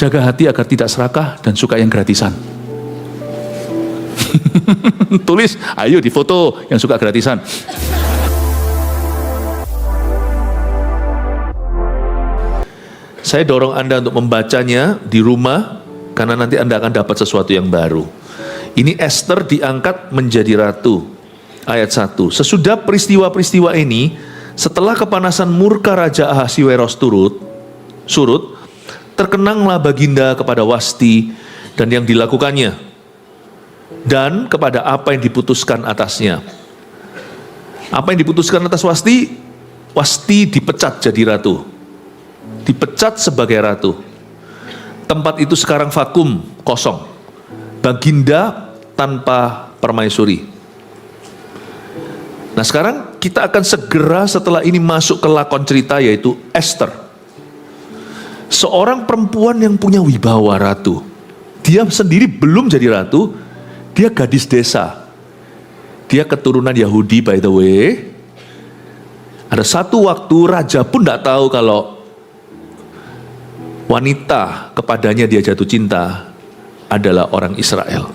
Jaga hati agar tidak serakah dan suka yang gratisan. Tulis, ayo difoto yang suka gratisan. Saya dorong Anda untuk membacanya di rumah, karena nanti Anda akan dapat sesuatu yang baru. Ini Esther diangkat menjadi ratu. Ayat 1. Sesudah peristiwa-peristiwa ini, setelah kepanasan murka Raja Ahasiweros surut, terkenanglah Baginda kepada Wasti dan yang dilakukannya, dan kepada apa yang diputuskan atasnya. Apa yang diputuskan atas Wasti? Wasti dipecat jadi ratu. Dipecat sebagai ratu. Tempat itu sekarang vakum, kosong. Baginda tanpa permaisuri. Nah sekarang kita akan segera setelah ini masuk ke lakon cerita, yaitu Esther. Seorang perempuan yang punya wibawa ratu. Dia sendiri belum jadi ratu, dia gadis desa. Dia keturunan Yahudi by the way. Ada satu waktu raja pun tidak tahu kalau wanita kepadanya dia jatuh cinta adalah orang Israel.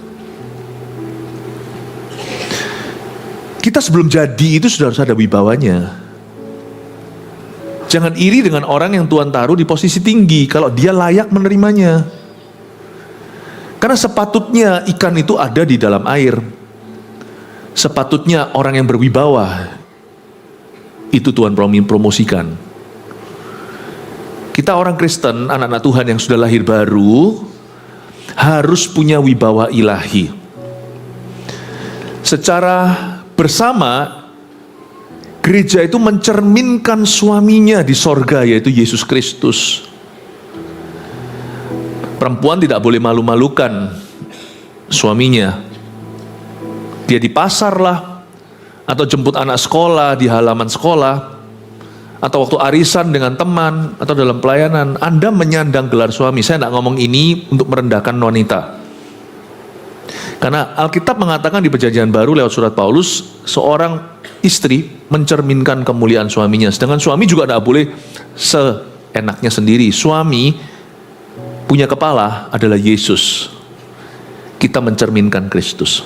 Kita sebelum jadi itu sudah harus ada wibawanya. Jangan iri dengan orang yang Tuhan taruh di posisi tinggi kalau dia layak menerimanya. Karena sepatutnya ikan itu ada di dalam air. Sepatutnya orang yang berwibawa itu Tuhan promosikan. Kita orang Kristen, anak-anak Tuhan yang sudah lahir baru, harus punya wibawa ilahi. Secara bersama, gereja itu mencerminkan suaminya di sorga, yaitu Yesus Kristus. Perempuan tidak boleh malu-malukan suaminya. Dia di pasar lah, atau jemput anak sekolah di halaman sekolah, atau waktu arisan dengan teman, atau dalam pelayanan, Anda menyandang gelar suami. Saya tidak ngomong ini untuk merendahkan wanita. Karena Alkitab mengatakan di Perjanjian Baru lewat surat Paulus, seorang istri mencerminkan kemuliaan suaminya. Sedangkan suami juga tidak boleh seenaknya sendiri. Suami punya kepala adalah Yesus. Kita mencerminkan Kristus.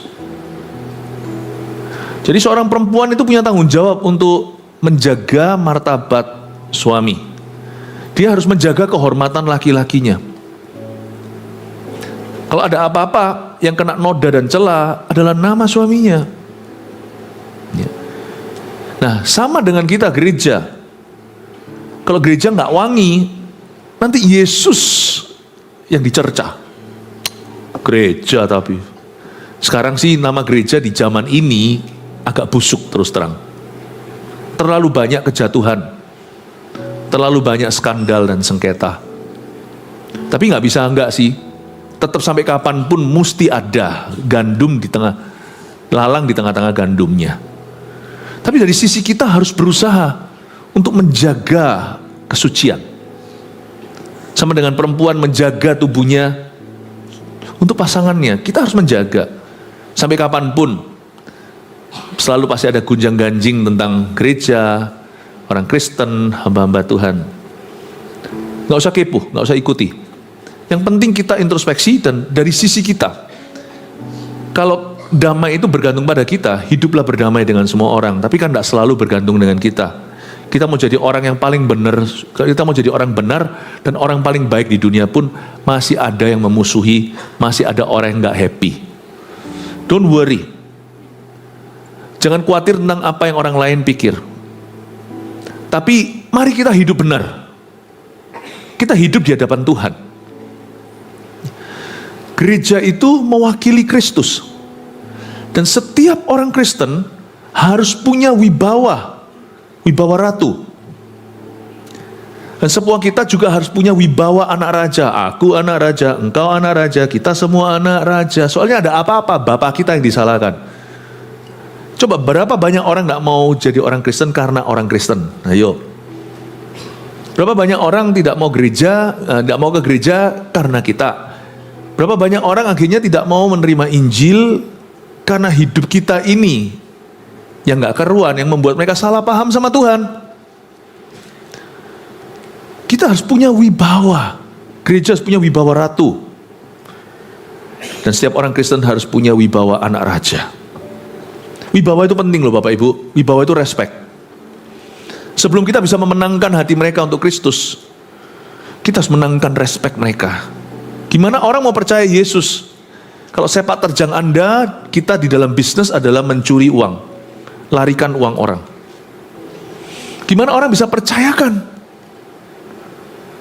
Jadi seorang perempuan itu punya tanggung jawab untuk menjaga martabat suami. Dia harus menjaga kehormatan laki-lakinya. Kalau ada apa-apa yang kena noda dan celah adalah nama suaminya. Nah, sama dengan kita gereja. Kalau gereja nggak wangi, nanti Yesus yang dicerca. Gereja tapi. Sekarang sih nama gereja di zaman ini agak busuk terus terang. Terlalu banyak kejatuhan. Terlalu banyak skandal dan sengketa. Tapi nggak bisa enggak sih. Tetap sampai kapanpun mesti ada gandum di tengah, lalang di tengah-tengah gandumnya. Tapi dari sisi kita harus berusaha untuk menjaga kesucian. Sama dengan perempuan menjaga tubuhnya untuk pasangannya, kita harus menjaga. Sampai kapanpun selalu pasti ada gunjang-ganjing tentang gereja, orang Kristen, hamba-hamba Tuhan. Gak usah kepo, gak usah ikuti. Yang penting kita introspeksi dan dari sisi kita. Kalau damai itu bergantung pada kita, hiduplah berdamai dengan semua orang. Tapi kan tidak selalu bergantung dengan kita. Kita mau jadi orang yang paling benar, kita mau jadi orang benar dan orang paling baik di dunia pun masih ada yang memusuhi, masih ada orang yang nggak happy. Don't worry. Jangan khawatir tentang apa yang orang lain pikir. Tapi mari kita hidup benar. Kita hidup di hadapan Tuhan. Gereja itu mewakili Kristus. Dan setiap orang Kristen harus punya wibawa ratu. Dan semua kita juga harus punya wibawa anak raja. Aku anak raja, engkau anak raja, kita semua anak raja. Soalnya ada apa-apa, bapak kita yang disalahkan. Coba berapa banyak orang gak mau jadi orang Kristen karena orang Kristen? Ayo. Berapa banyak orang tidak mau gereja, tidak mau ke gereja karena kita? Berapa banyak orang akhirnya tidak mau menerima Injil karena hidup kita ini yang gak keruan, yang membuat mereka salah paham sama Tuhan. Kita harus punya wibawa Gereja harus punya wibawa ratu. Dan setiap orang Kristen harus punya wibawa anak raja. Wibawa itu penting loh Bapak Ibu. Wibawa itu respect. Sebelum kita bisa memenangkan hati mereka untuk Kristus, kita harus menangkan respect mereka. Gimana orang mau percaya Yesus? Kalau sepak terjang Anda, kita di dalam bisnis adalah mencuri uang, larikan uang orang. Gimana orang bisa percayakan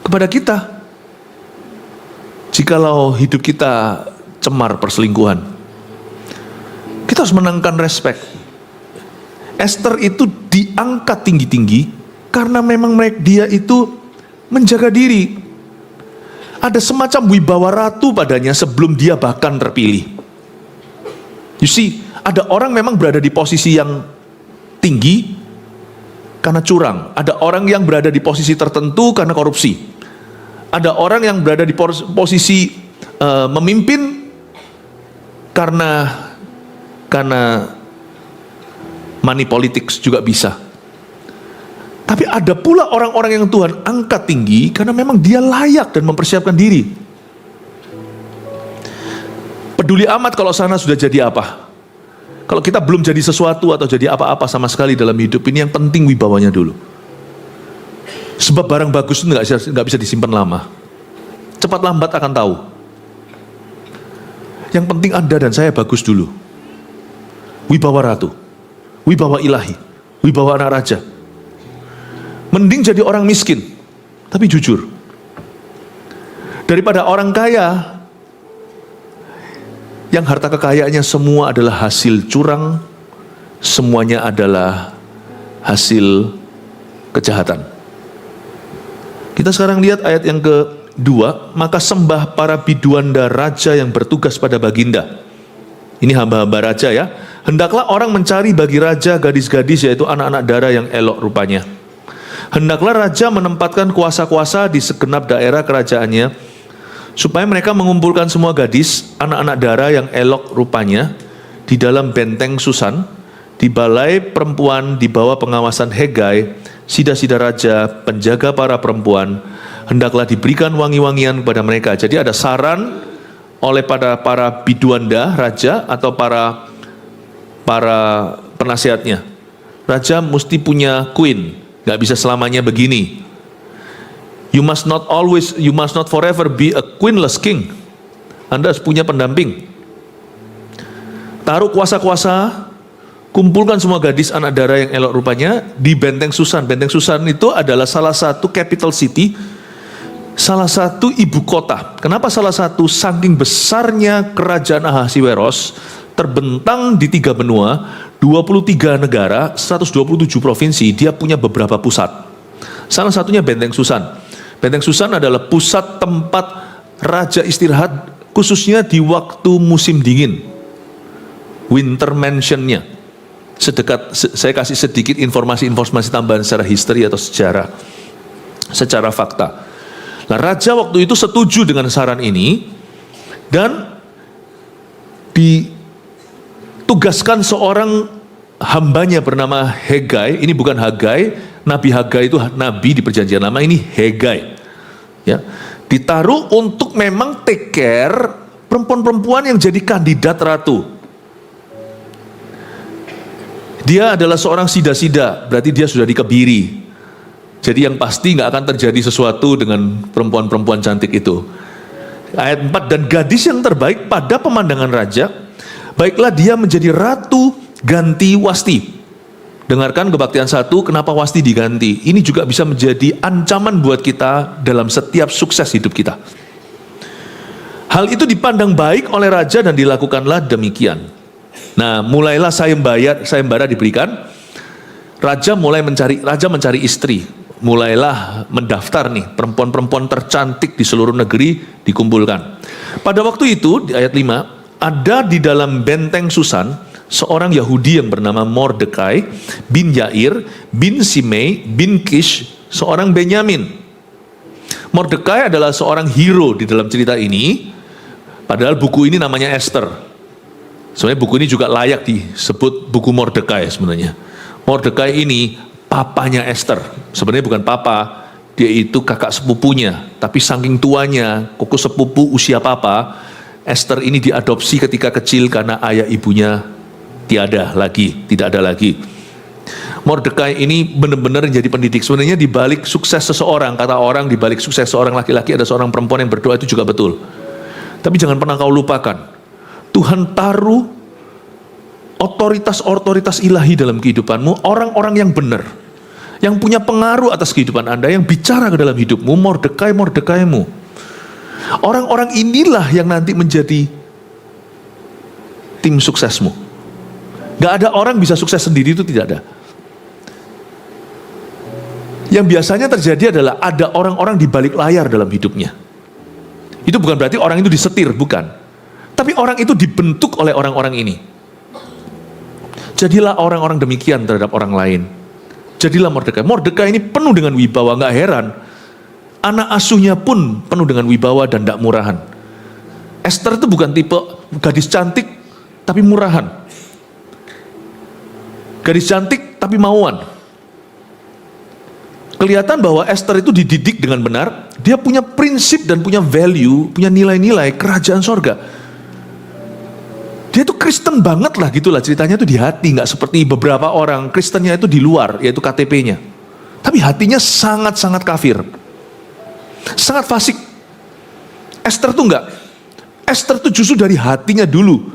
kepada kita jikalau hidup kita cemar perselingkuhan? Kita harus menangkan respect. Esther itu diangkat tinggi-tinggi karena memang dia itu menjaga diri. Ada semacam wibawa ratu padanya sebelum dia bahkan terpilih. You see, ada orang memang berada di posisi yang tinggi karena curang. Ada orang yang berada di posisi tertentu karena korupsi. Ada orang yang berada di posisi memimpin karena money politics juga bisa. Tapi ada pula orang-orang yang Tuhan angkat tinggi karena memang dia layak dan mempersiapkan diri. Peduli amat kalau sana sudah jadi apa. Kalau kita belum jadi sesuatu atau jadi apa-apa sama sekali dalam hidup ini, yang penting wibawanya dulu. Sebab barang bagus itu nggak bisa disimpan lama. Cepat lambat akan tahu. Yang penting Anda dan saya bagus dulu. Wibawa ratu, wibawa ilahi, wibawa anak raja. Mending jadi orang miskin, tapi jujur. Daripada orang kaya, yang harta kekayaannya semua adalah hasil curang, semuanya adalah hasil kejahatan. Kita sekarang lihat ayat yang kedua, maka sembah para biduanda raja yang bertugas pada baginda. Ini hamba-hamba raja ya. Hendaklah orang mencari bagi raja gadis-gadis, yaitu anak-anak dara yang elok rupanya. Hendaklah raja menempatkan kuasa-kuasa di segenap daerah kerajaannya, supaya mereka mengumpulkan semua gadis, anak-anak dara yang elok rupanya, di dalam benteng Susan, di balai perempuan di bawah pengawasan Hegai, sida-sida raja, penjaga para perempuan, hendaklah diberikan wangi-wangian kepada mereka. Jadi ada saran oleh para biduanda raja atau para penasihatnya. Raja mesti punya queen. Gak bisa selamanya begini. You must not forever be a queenless king. Anda harus punya pendamping. Taruh kuasa-kuasa, kumpulkan semua gadis anak dara yang elok rupanya di benteng Susan. Benteng Susan itu adalah salah satu capital city, salah satu ibu kota. Kenapa salah satu? Saking besarnya kerajaan Ahasiweros, terbentang di 3 benua, 23 negara, 127 provinsi, dia punya beberapa pusat. Salah satunya Benteng Susan. Benteng Susan adalah pusat tempat raja istirahat, khususnya di waktu musim dingin. Winter mansion-nya. Saya kasih sedikit informasi tambahan secara history atau sejarah. Secara fakta. Nah, raja waktu itu setuju dengan saran ini, dan tugaskan seorang hambanya bernama Hegai. Ini bukan Hagai, Nabi Hagai itu nabi di perjanjian lama, ini Hegai. Ya, ditaruh untuk memang take care perempuan-perempuan yang jadi kandidat ratu. Dia adalah seorang sida-sida, berarti dia sudah dikebiri. Jadi yang pasti nggak akan terjadi sesuatu dengan perempuan-perempuan cantik itu. Ayat 4, dan gadis yang terbaik pada pemandangan raja, baiklah dia menjadi ratu ganti Wasti. Dengarkan kebaktian 1, kenapa Wasti diganti. Ini juga bisa menjadi ancaman buat kita dalam setiap sukses hidup kita. Hal itu dipandang baik oleh raja dan dilakukanlah demikian. Nah, mulailah sayembara diberikan. Raja mencari istri. Mulailah mendaftar nih, perempuan-perempuan tercantik di seluruh negeri dikumpulkan. Pada waktu itu, di ayat 5, ada di dalam benteng Susan seorang Yahudi yang bernama Mordekai bin Yair bin Simei bin Kish, seorang Benyamin. Mordekai adalah seorang hero di dalam cerita ini, padahal buku ini namanya Esther. Sebenarnya buku ini juga layak disebut buku Mordekai sebenarnya. Mordekai ini papanya Esther. Sebenarnya bukan papa, dia itu kakak sepupunya, tapi saking tuanya, koko sepupu usia papa, Esther ini diadopsi ketika kecil karena ayah ibunya tidak ada lagi. Mordekai ini benar-benar jadi pendidik. Sebenarnya di balik sukses seseorang, kata orang di balik sukses seorang laki-laki ada seorang perempuan yang berdoa, itu juga betul. Tapi jangan pernah kau lupakan, Tuhan taruh otoritas ilahi dalam kehidupanmu, orang-orang yang benar, yang punya pengaruh atas kehidupan Anda, yang bicara ke dalam hidupmu, Mordekaimu. Orang-orang inilah yang nanti menjadi tim suksesmu. Gak ada orang bisa sukses sendiri, itu tidak ada. Yang biasanya terjadi adalah ada orang-orang di balik layar dalam hidupnya. Itu bukan berarti orang itu disetir, bukan. Tapi orang itu dibentuk oleh orang-orang ini. Jadilah orang-orang demikian terhadap orang lain. Jadilah Mordekai. Mordekai ini penuh dengan wibawa, gak heran. Anak asuhnya pun penuh dengan wibawa dan tidak murahan. Esther itu bukan tipe gadis cantik, tapi murahan. Gadis cantik, tapi mauan. Kelihatan bahwa Esther itu dididik dengan benar, dia punya prinsip dan punya value, punya nilai-nilai kerajaan sorga. Dia tuh Kristen banget lah gitulah ceritanya, tuh di hati, nggak seperti beberapa orang Kristennya itu di luar, yaitu KTP-nya. Tapi hatinya sangat-sangat kafir, sangat fasik. Esther tuh nggak. Esther tuh justru dari hatinya dulu.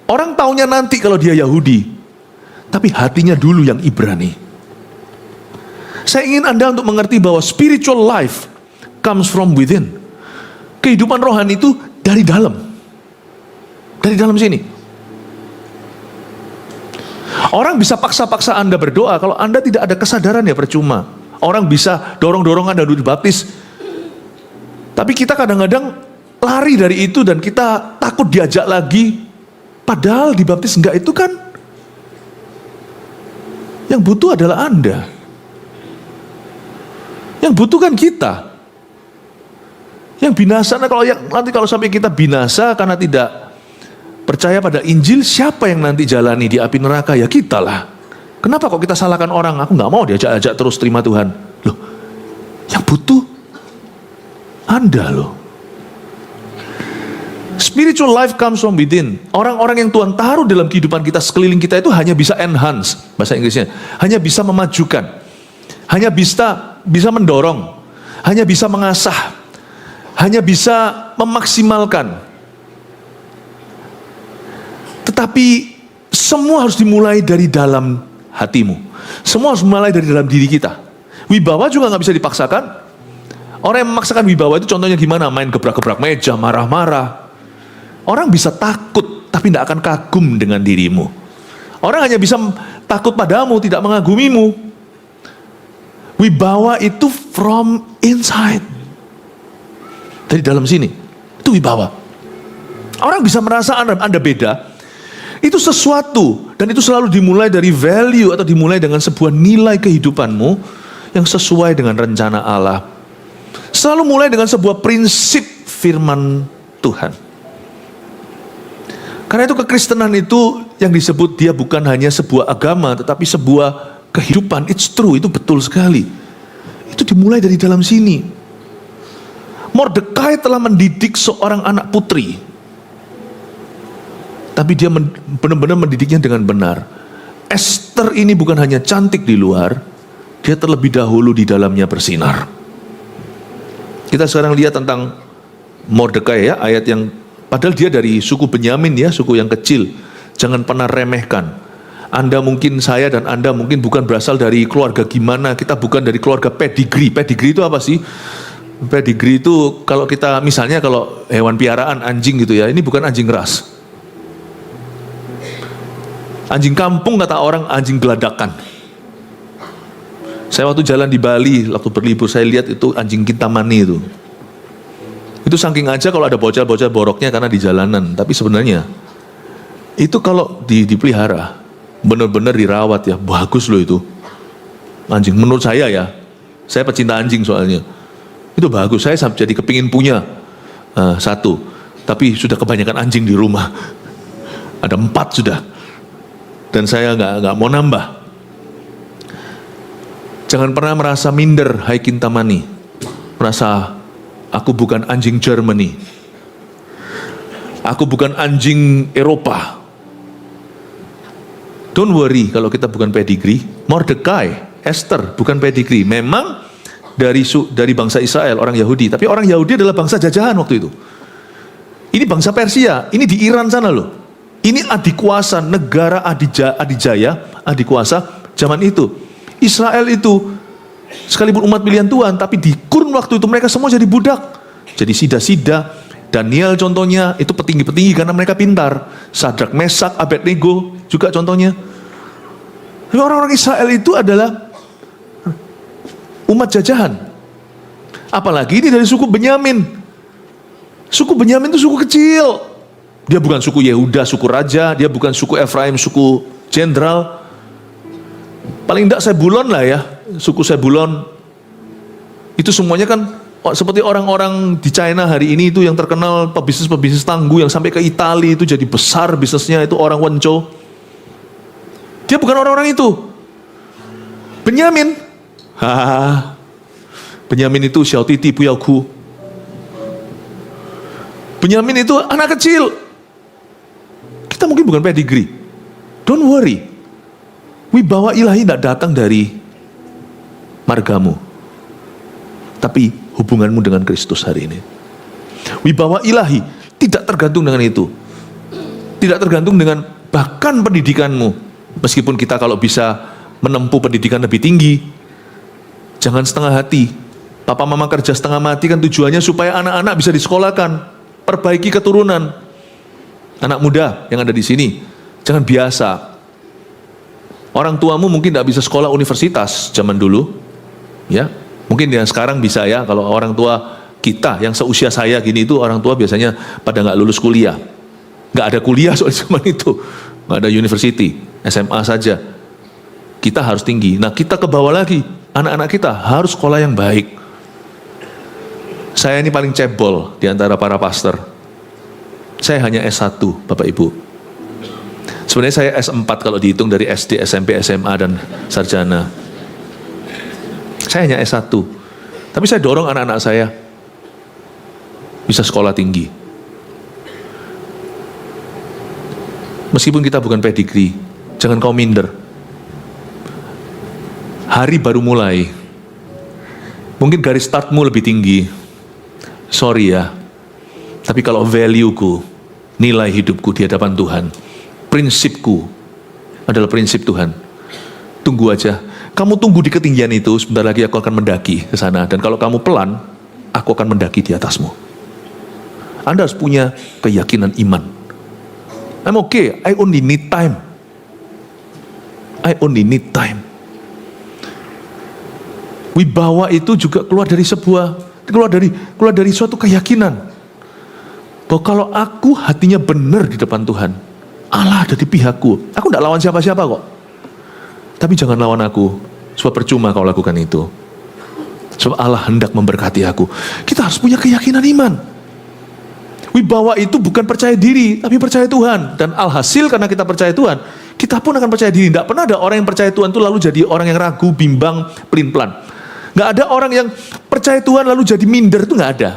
Orang taunya nanti kalau dia Yahudi, tapi hatinya dulu yang Ibrani. Saya ingin Anda untuk mengerti bahwa spiritual life comes from within. Kehidupan rohani itu dari dalam. Dari dalam sini. Orang bisa paksa-paksa Anda berdoa, kalau Anda tidak ada kesadaran ya percuma. Orang bisa dorong-dorong Anda untuk dibaptis. Tapi kita kadang-kadang lari dari itu dan kita takut diajak lagi. Padahal dibaptis enggak, itu kan yang butuh adalah Anda. Yang butuh kan kita. Yang binasa, nanti kalau sampai kita binasa karena tidak percaya pada Injil, siapa yang nanti jalani di api neraka? Ya kita lah. Kenapa kok kita salahkan orang? Aku nggak mau diajak-ajak terus terima Tuhan. Loh, yang butuh Anda loh. Spiritual life comes from within. Orang-orang yang Tuhan taruh dalam kehidupan kita, sekeliling kita itu hanya bisa enhance, bahasa Inggrisnya, hanya bisa memajukan, hanya bisa mendorong, hanya bisa mengasah, hanya bisa memaksimalkan. Tetapi semua harus dimulai dari dalam hatimu. Semua harus dimulai dari dalam diri kita. Wibawa juga nggak bisa dipaksakan. Orang yang memaksakan wibawa itu contohnya gimana? Main gebrak-gebrak meja, marah-marah. Orang bisa takut, tapi tidak akan kagum dengan dirimu. Orang hanya bisa takut padamu, tidak mengagumimu. Wibawa itu from inside. Dari dalam sini. Itu wibawa. Orang bisa merasa Anda beda. Itu sesuatu. Dan itu selalu dimulai dari value atau dimulai dengan sebuah nilai kehidupanmu yang sesuai dengan rencana Allah. Selalu mulai dengan sebuah prinsip firman Tuhan. Karena itu kekristenan itu yang disebut dia bukan hanya sebuah agama, tetapi sebuah kehidupan. It's true, itu betul sekali. Itu dimulai dari dalam sini. Mordekai telah mendidik seorang anak putri. Tapi dia benar-benar mendidiknya dengan benar. Esther ini bukan hanya cantik di luar, dia terlebih dahulu di dalamnya bersinar. Kita sekarang lihat tentang Mordekai ya, ayat yang padahal dia dari suku Benyamin ya, suku yang kecil. Jangan pernah remehkan. Anda mungkin, saya dan Anda mungkin bukan berasal dari keluarga gimana, kita bukan dari keluarga pedigree. Pedigree itu apa sih? Pedigree itu kalau kita misalnya kalau hewan piaraan anjing gitu ya, ini bukan anjing ras. Anjing kampung kata orang, anjing geladakan. Saya waktu jalan di Bali, waktu berlibur saya lihat itu anjing Kintamani itu. Itu saking aja kalau ada bocah-bocah boroknya karena di jalanan. Tapi sebenarnya itu kalau dipelihara, benar-benar dirawat ya, bagus loh itu. Anjing, menurut saya ya, saya pecinta anjing soalnya. Itu bagus, saya jadi kepingin punya satu. Tapi sudah kebanyakan anjing di rumah. Ada 4 sudah. Dan saya nggak mau nambah. Jangan pernah merasa minder, hai Kintamani. merasa aku bukan anjing Germany, aku bukan anjing Eropa. Don't worry kalau kita bukan pedigree. Mordekai, Esther bukan pedigree. Memang dari bangsa Israel, orang Yahudi. Tapi orang Yahudi adalah bangsa jajahan waktu itu. Ini bangsa Persia, ini di Iran sana loh. Ini adikuasa, negara adijaya, adikuasa zaman itu. Israel itu sekalipun umat pilihan Tuhan, tapi di kurun waktu itu mereka semua jadi budak. Jadi sida-sida. Daniel contohnya, itu petinggi-petinggi karena mereka pintar. Sadrak, Mesak, Abednego juga contohnya. Tapi orang-orang Israel itu adalah umat jajahan. Apalagi ini dari suku Benyamin. Suku Benyamin itu suku kecil. Dia bukan suku Yehuda, suku raja. Dia bukan suku Efraim, suku jenderal. Paling tidak Sebulon lah ya. Suku Sebulon. Itu semuanya kan seperti orang-orang di China hari ini itu yang terkenal pebisnis tangguh yang sampai ke Italia itu jadi besar bisnisnya, itu orang Wenco. Dia bukan orang-orang itu. Benyamin. Benyamin itu Xiaotiti Puyaoku. Benyamin itu anak kecil. Kita mungkin bukan pedigree. Don't worry. Wibawa ilahi tidak datang dari margamu, tapi hubunganmu dengan Kristus hari ini. Wibawa ilahi tidak tergantung dengan itu. Tidak tergantung dengan bahkan pendidikanmu. Meskipun kita kalau bisa menempuh pendidikan lebih tinggi, jangan setengah hati. Papa mama kerja setengah mati kan tujuannya supaya anak-anak bisa disekolahkan, perbaiki keturunan. Anak muda yang ada di sini, jangan biasa. Orang tuamu mungkin tidak bisa sekolah universitas zaman dulu, ya. Mungkin yang sekarang bisa ya. Kalau orang tua kita yang seusia saya gini itu orang tua biasanya pada nggak lulus kuliah, nggak ada kuliah soal zaman itu, nggak ada university, SMA saja. Kita harus tinggi. Nah kita ke bawah lagi, anak-anak kita harus sekolah yang baik. Saya ini paling cebol di antara para pastor. Saya hanya S1, Bapak Ibu. Sebenarnya saya S4 kalau dihitung dari SD, SMP, SMA, dan sarjana. Saya hanya S1. Tapi saya dorong anak-anak saya bisa sekolah tinggi. Meskipun kita bukan pedigree, jangan kau minder. Hari baru mulai. Mungkin garis startmu lebih tinggi. Sorry ya. Tapi kalau value-ku, nilai hidupku di hadapan Tuhan, prinsipku adalah prinsip Tuhan. Tunggu aja. Kamu tunggu di ketinggian itu, sebentar lagi aku akan mendaki ke sana. Dan kalau kamu pelan, aku akan mendaki di atasmu. Anda harus punya keyakinan iman. I'm okay, I only need time. I only need time. Wibawa itu juga keluar dari suatu keyakinan. Bahwa kalau aku hatinya benar di depan Tuhan, Allah ada di pihakku. Aku tidak lawan siapa-siapa kok. Tapi jangan lawan aku, sebab percuma kau lakukan itu. Sebab Allah hendak memberkati aku. Kita harus punya keyakinan iman. Wibawa itu bukan percaya diri, tapi percaya Tuhan. Dan alhasil karena kita percaya Tuhan, kita pun akan percaya diri. Tidak pernah ada orang yang percaya Tuhan itu lalu jadi orang yang ragu, bimbang, pelin-pelan. Nggak ada orang yang percaya Tuhan lalu jadi minder, itu nggak ada.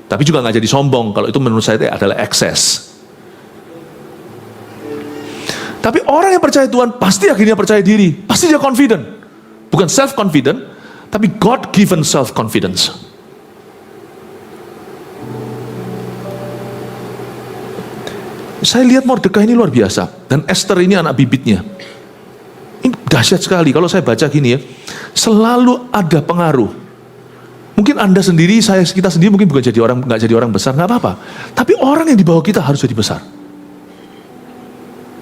Tapi juga nggak jadi sombong, kalau itu menurut saya itu adalah ekses. Tapi orang yang percaya Tuhan pasti akhirnya percaya diri, pasti dia confident. Bukan self-confident, tapi God-given self-confidence. Saya lihat Mordekai ini luar biasa, dan Esther ini anak bibitnya. Ini dahsyat sekali, kalau saya baca gini ya, selalu ada pengaruh. Mungkin Anda sendiri, kita sendiri mungkin nggak jadi orang besar, nggak apa-apa. Tapi orang yang di bawah kita harus jadi besar.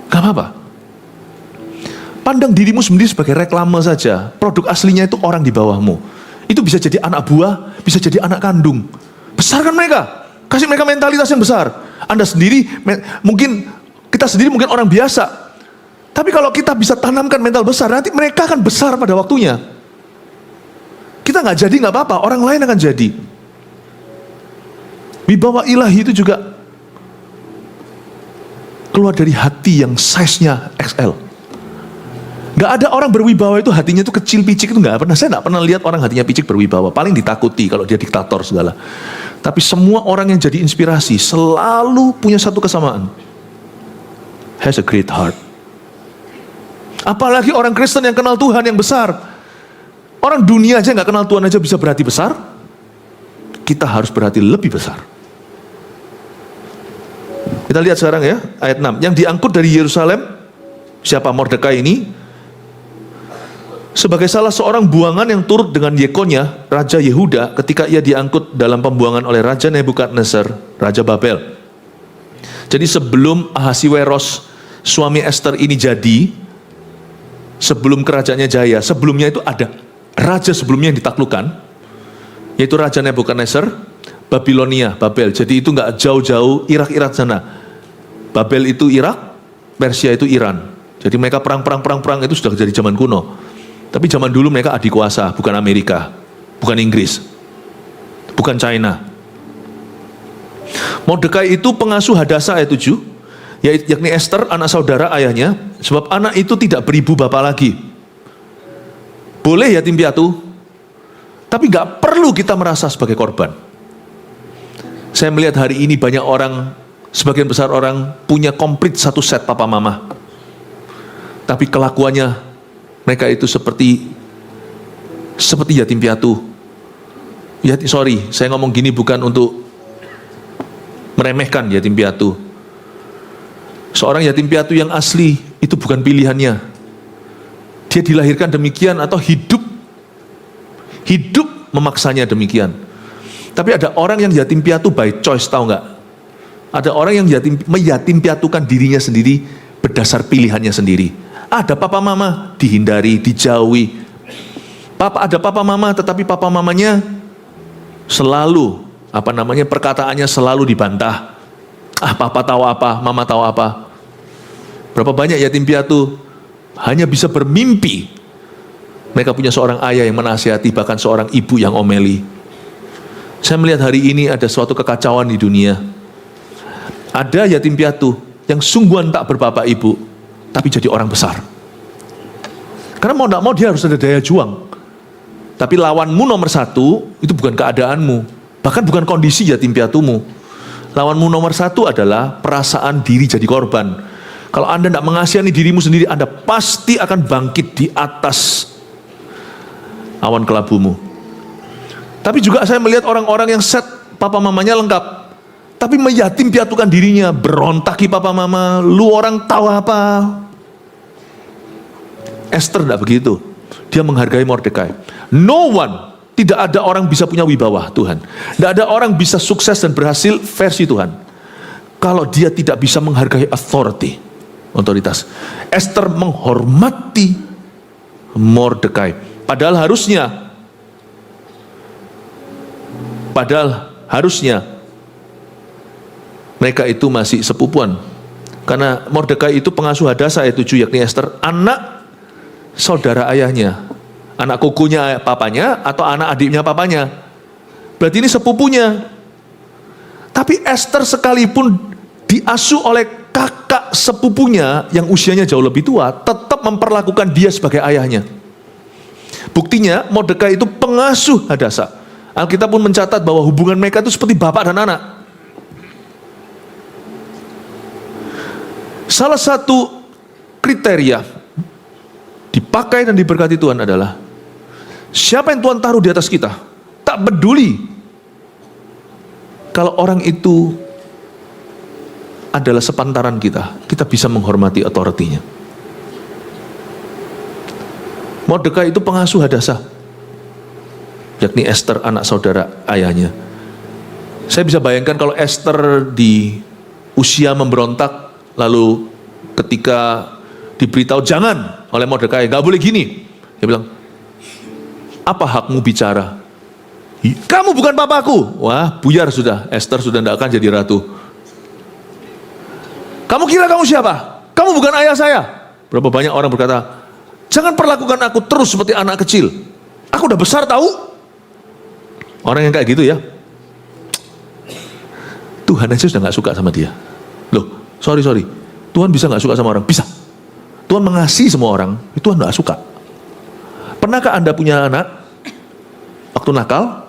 Nggak apa-apa. Pandang dirimu sendiri sebagai reklame saja. Produk aslinya itu orang di bawahmu. Itu bisa jadi anak buah, bisa jadi anak kandung. Besarkan mereka, kasih mereka mentalitas yang besar. Anda sendiri, kita sendiri mungkin orang biasa. Tapi kalau kita bisa tanamkan mental besar, nanti mereka akan besar pada waktunya. Kita nggak jadi nggak apa-apa, orang lain akan jadi. Wibawa ilahi itu juga keluar dari hati yang size-nya XL. Nggak ada orang berwibawa itu hatinya itu kecil picik, itu nggak pernah. Saya nggak pernah lihat orang hatinya picik berwibawa. Paling ditakuti kalau dia diktator segala. Tapi semua orang yang jadi inspirasi selalu punya satu kesamaan. Has a great heart. Apalagi orang Kristen yang kenal Tuhan yang besar. Orang dunia aja nggak kenal Tuhan aja bisa berhati besar. Kita harus berhati lebih besar. Kita lihat sekarang ya, ayat 6. Yang diangkut dari Yerusalem, siapa? Mordekai ini. Sebagai salah seorang buangan yang turut dengan Yekonya, Raja Yehuda, ketika ia diangkut dalam pembuangan oleh Raja Nebukadnezar, Raja Babel. Jadi sebelum Ahasiweros, suami Esther ini jadi, sebelum kerajaannya jaya, sebelumnya itu ada raja sebelumnya yang ditaklukkan, yaitu Raja Nebukadnezar, Babilonia, Babel. Jadi itu nggak jauh-jauh, Irak sana. Babel itu Irak, Persia itu Iran. Jadi mereka perang itu sudah jadi zaman kuno. Tapi zaman dulu mereka adik kuasa, bukan Amerika, bukan Inggris, bukan China. Mordekai itu pengasuh Hadasa ayat 7, yakni Esther, anak saudara ayahnya, sebab anak itu tidak beribu bapa lagi. Boleh yatim piatu, tapi gak perlu kita merasa sebagai korban. Saya melihat hari ini banyak orang, sebagian besar orang punya komplit satu set papa mama. Tapi kelakuannya mereka itu seperti yatim piatu. Saya ngomong gini bukan untuk meremehkan yatim piatu. Seorang yatim piatu yang asli itu bukan pilihannya. Dia dilahirkan demikian atau hidup memaksanya demikian. Tapi ada orang yang yatim piatu by choice, tahu nggak? Ada orang yang meyatim piatukan dirinya sendiri berdasar pilihannya sendiri. Ada papa mama dihindari, dijauhi. Ada papa mama, tetapi papa mamanya selalu perkataannya selalu dibantah. Papa tahu apa, mama tahu apa. Berapa banyak yatim piatu hanya bisa bermimpi mereka punya seorang ayah yang menasihati, bahkan seorang ibu yang omeli. Saya melihat hari ini ada suatu kekacauan di dunia. Ada yatim piatu yang sungguhan tak berbapak ibu, tapi jadi orang besar. Karena mau tidak mau dia harus ada daya juang. Tapi lawanmu nomor satu itu bukan keadaanmu, bahkan bukan kondisi yatim piatumu. Lawanmu nomor satu adalah perasaan diri jadi korban. Kalau Anda tidak mengasihani dirimu sendiri, Anda pasti akan bangkit di atas awan kelabumu. Tapi juga saya melihat orang-orang yang set papa mamanya lengkap, tapi meyatim piatukan dirinya, berontaki papa mama, lu orang tahu apa. Esther tidak begitu. Dia menghargai Mordekai. No one, tidak ada orang bisa punya wibawa Tuhan. Tidak ada orang bisa sukses dan berhasil versi Tuhan kalau dia tidak bisa menghargai authority, otoritas. Esther menghormati Mordekai. Padahal harusnya mereka itu masih sepupuan. Karena Mordekai itu pengasuh Hadasa ayat 7, yakni Esther, anak saudara ayahnya, anak kukunya papanya atau anak adiknya papanya. Berarti ini sepupunya. Tapi Esther sekalipun diasuh oleh kakak sepupunya yang usianya jauh lebih tua, tetap memperlakukan dia sebagai ayahnya. Buktinya Mordekai itu pengasuh Hadasa. Alkitab pun mencatat bahwa hubungan mereka itu seperti bapak dan anak. Salah satu kriteria dipakai dan diberkati Tuhan adalah siapa yang Tuhan taruh di atas kita. Tak peduli kalau orang itu adalah sepantaran kita, kita bisa menghormati otoritinya. Mordekai itu pengasuh Hadasa, yakni Esther, anak saudara ayahnya. Saya bisa bayangkan kalau Esther di usia memberontak, lalu ketika diberitahu jangan oleh Mordekai, gak boleh gini, dia bilang, apa hakmu bicara? Kamu bukan papaku. Wah, buyar sudah, Esther sudah tidak akan jadi ratu. Kamu kira kamu siapa? Kamu bukan ayah saya. Berapa banyak orang berkata, jangan perlakukan aku terus seperti anak kecil. Aku udah besar tahu. Orang yang kayak gitu ya, Tuhan aja sudah gak suka sama dia. Loh, sorry, Tuhan bisa gak suka sama orang? Bisa. Tuhan Tuhan mengasihi semua orang, itu Tuhan gak suka. Pernahkah Anda punya anak, waktu nakal,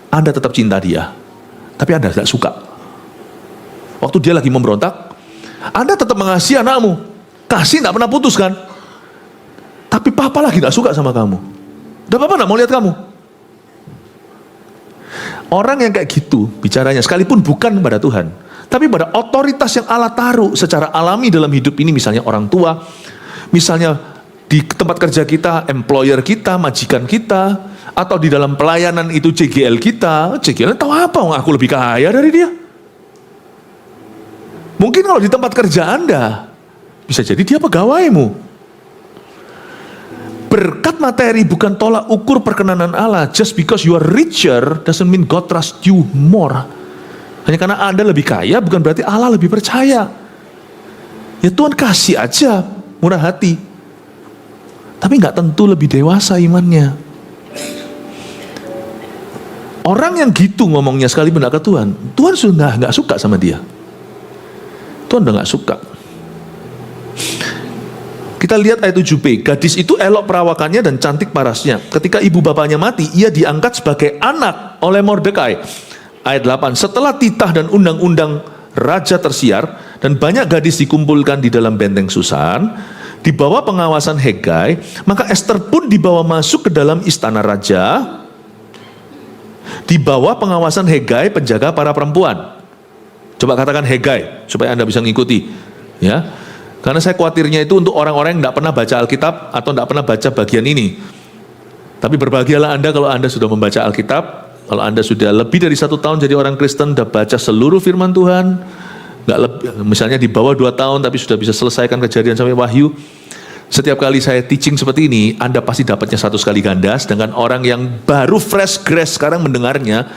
Anda tetap cinta dia, tapi Anda gak suka. Waktu dia lagi memberontak, Anda tetap mengasihi anakmu, kasih gak pernah putus kan? Tapi papa lagi gak suka sama kamu, dan papa gak mau lihat kamu. Orang yang kayak gitu bicaranya, sekalipun bukan pada Tuhan, tapi pada otoritas yang Allah taruh secara alami dalam hidup ini, misalnya orang tua, misalnya di tempat kerja kita, employer kita, majikan kita, atau di dalam pelayanan itu CGL kita. CGL tahu apa? Aku lebih kaya dari dia. Mungkin kalau di tempat kerja Anda, bisa jadi dia pegawaimu. Berkat materi bukan tolak ukur perkenanan Allah. Just because you are richer doesn't mean God trust you more. Hanya karena Anda lebih kaya bukan berarti Allah lebih percaya. Ya Tuhan kasih aja murah hati, tapi nggak tentu lebih dewasa imannya. Orang yang gitu ngomongnya sekalipun ke Tuhan, Tuhan sudah nggak suka sama dia. Tuhan udah nggak suka. Kita lihat ayat 7b. Gadis itu elok perawakannya dan cantik parasnya. Ketika ibu bapaknya mati, ia diangkat sebagai anak oleh Mordekai. Ayat 8. Setelah titah dan undang-undang raja tersiar dan banyak gadis dikumpulkan di dalam benteng Susan, di bawah pengawasan Hegai, maka Esther pun dibawa masuk ke dalam istana raja, di bawah pengawasan Hegai, penjaga para perempuan. Coba katakan Hegai, supaya Anda bisa ngikuti. Ya, karena saya khawatirnya itu untuk orang-orang yang tidak pernah baca Alkitab, atau tidak pernah baca bagian ini. Tapi berbahagialah Anda kalau Anda sudah membaca Alkitab, kalau Anda sudah lebih dari 1 tahun jadi orang Kristen, sudah baca seluruh firman Tuhan, nggak lebih, misalnya di bawah 2 tahun tapi sudah bisa selesaikan Kejadian sampai Wahyu. Setiap kali saya teaching seperti ini, Anda pasti dapatnya 100 kali ganda. Sedangkan orang yang baru fresh grace sekarang mendengarnya,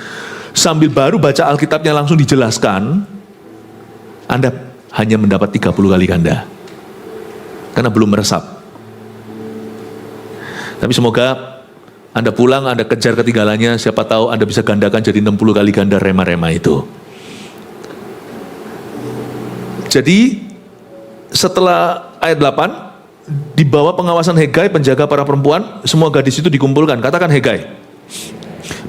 sambil baru baca Alkitabnya langsung dijelaskan, Anda hanya mendapat 30 kali ganda, karena belum meresap. Tapi semoga Anda pulang, Anda kejar ketinggalannya, siapa tahu Anda bisa gandakan jadi 60 kali ganda rema-rema itu. Jadi setelah ayat 8, di bawah pengawasan Hegai, penjaga para perempuan, semua gadis itu dikumpulkan. Katakan Hegai.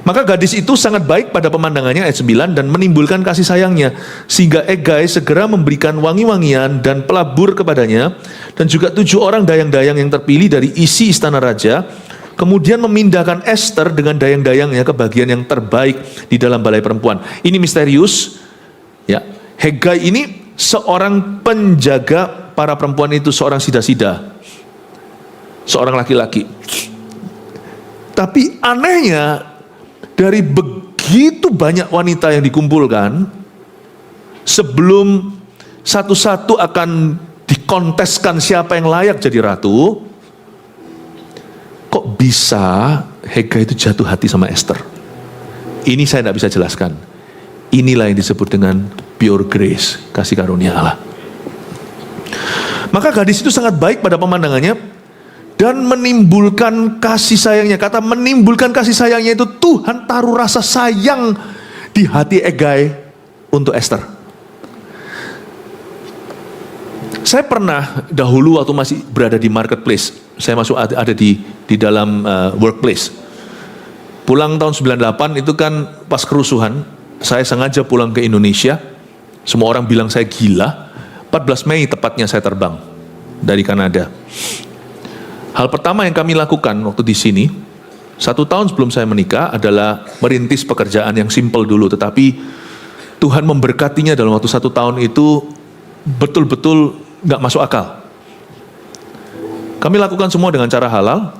Maka gadis itu sangat baik pada pemandangannya, ayat 9, dan menimbulkan kasih sayangnya, sehingga Hegai segera memberikan wangi-wangian dan pelabur kepadanya, dan juga 7 orang dayang-dayang yang terpilih dari isi istana raja, kemudian memindahkan Esther dengan dayang-dayangnya ke bagian yang terbaik di dalam balai perempuan. Ini misterius. Ya, Hegai ini seorang penjaga para perempuan itu, seorang sida-sida, seorang laki-laki. Tapi anehnya, dari begitu banyak wanita yang dikumpulkan, sebelum satu-satu akan dikonteskan siapa yang layak jadi ratu, kok bisa Hegai itu jatuh hati sama Esther? Ini saya tidak bisa jelaskan. Inilah yang disebut dengan pure grace, kasih karunia Allah. Maka gadis itu sangat baik pada pemandangannya dan menimbulkan kasih sayangnya. Kata menimbulkan kasih sayangnya itu, Tuhan taruh rasa sayang di hati Hegai untuk Esther. Saya pernah dahulu waktu masih berada di marketplace, saya masuk ada di dalam workplace. Pulang tahun 98 itu kan pas kerusuhan, saya sengaja pulang ke Indonesia. Semua orang bilang saya gila. 14 Mei tepatnya saya terbang dari Kanada. Hal pertama yang kami lakukan waktu di sini, 1 tahun sebelum saya menikah, adalah merintis pekerjaan yang simpel dulu. Tetapi Tuhan memberkatinya dalam waktu 1 tahun itu betul-betul gak masuk akal. Kami lakukan semua dengan cara halal,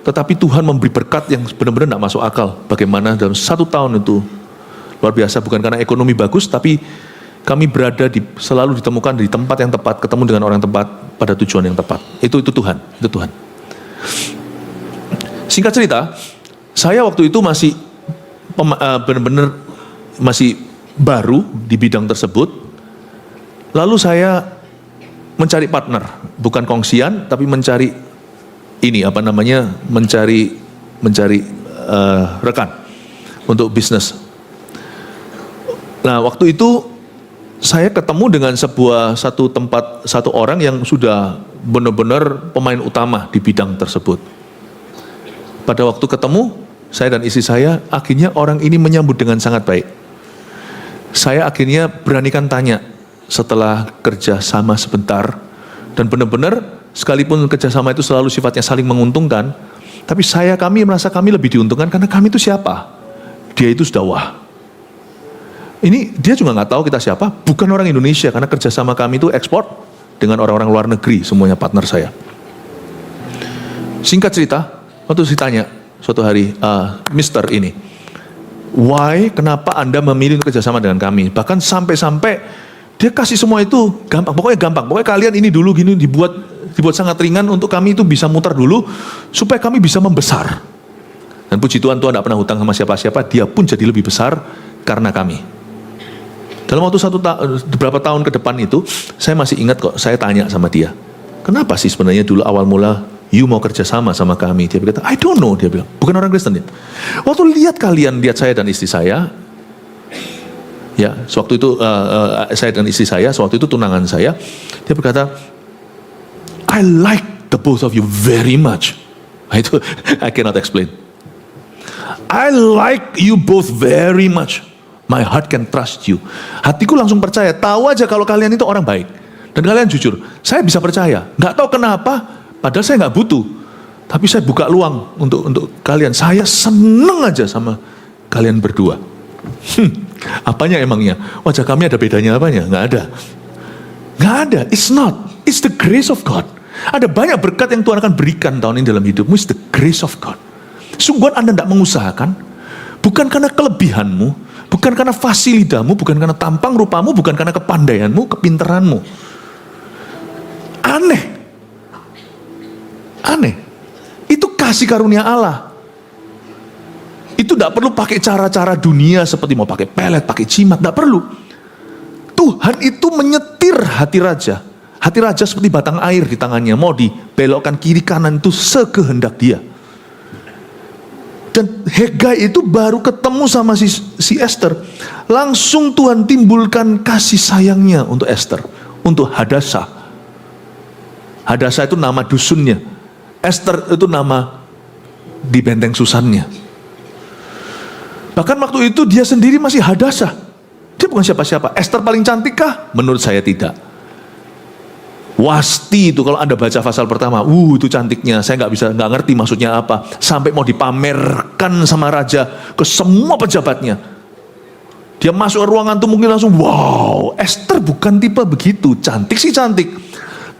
tetapi Tuhan memberi berkat yang benar-benar gak masuk akal. Bagaimana dalam 1 tahun itu luar biasa, bukan karena ekonomi bagus, tapi kami selalu ditemukan di tempat yang tepat, ketemu dengan orang tepat, pada tujuan yang tepat. Itu Tuhan, itu Tuhan. Singkat cerita, saya waktu itu masih benar-benar masih baru di bidang tersebut. Lalu saya mencari partner, bukan kongsian, tapi mencari rekan untuk bisnis. Nah, waktu itu saya ketemu dengan satu orang yang sudah benar-benar pemain utama di bidang tersebut. Pada waktu ketemu, saya dan istri saya, akhirnya orang ini menyambut dengan sangat baik. Saya akhirnya beranikan tanya setelah kerja sama sebentar, dan benar-benar sekalipun kerjasama itu selalu sifatnya saling menguntungkan, tapi kami merasa kami lebih diuntungkan karena kami itu siapa? Dia itu sudah wah. Ini dia juga nggak tahu kita siapa, bukan orang Indonesia karena kerjasama kami itu ekspor dengan orang-orang luar negeri, semuanya partner saya. Singkat cerita, waktu saya tanya suatu hari, Mister ini, why, kenapa Anda memilih untuk kerjasama dengan kami? Bahkan sampai-sampai dia kasih semua itu gampang, pokoknya kalian ini dulu gini dibuat sangat ringan untuk kami itu bisa muter dulu supaya kami bisa membesar. Dan puji Tuhan tidak pernah hutang sama siapa-siapa, dia pun jadi lebih besar karena kami. Dalam waktu beberapa tahun ke depan itu, saya masih ingat kok, saya tanya sama dia, kenapa sih sebenarnya dulu awal mula you mau kerjasama sama kami? Dia berkata, I don't know, dia bilang, bukan orang Kristen ya. Waktu lihat saya dan istri saya, ya, sewaktu itu saya dan istri saya, sewaktu itu tunangan saya, dia berkata, I like the both of you very much. Itu I cannot explain. I like you both very much. My heart can trust you. Hatiku langsung percaya, tahu aja kalau kalian itu orang baik. Dan kalian jujur, saya bisa percaya. Nggak tahu kenapa, padahal saya nggak butuh. Tapi saya buka luang untuk kalian. Saya seneng aja sama kalian berdua. Apanya emangnya? Wajah kami ada bedanya apanya? Nggak ada. Nggak ada, it's not. It's the grace of God. Ada banyak berkat yang Tuhan akan berikan tahun ini dalam hidupmu. It's the grace of God. Sungguh Anda tidak mengusahakan, bukan karena kelebihanmu, bukan karena fasilitamu, bukan karena tampang rupamu, bukan karena kepandaianmu, kepintaranmu. Aneh. Itu kasih karunia Allah. Itu tidak perlu pakai cara-cara dunia seperti mau pakai pelet, pakai jimat, tidak perlu. Tuhan itu menyetir hati raja. Hati raja seperti batang air di tangannya, mau dibelokkan kiri kanan itu sekehendak dia. Dan Hegai itu baru ketemu sama si Esther, langsung Tuhan timbulkan kasih sayangnya untuk Esther, untuk Hadasa. Hadasa itu nama dusunnya, Esther itu nama di benteng Susannya. Bahkan waktu itu dia sendiri masih Hadasa, dia bukan siapa-siapa. Esther paling cantik kah? Menurut saya tidak. Wasti itu kalau Anda baca pasal pertama, itu cantiknya, saya nggak ngerti maksudnya apa, sampai mau dipamerkan sama raja ke semua pejabatnya. Dia masuk ke ruangan tuh mungkin langsung, wow, Esther bukan tipe begitu, cantik sih cantik,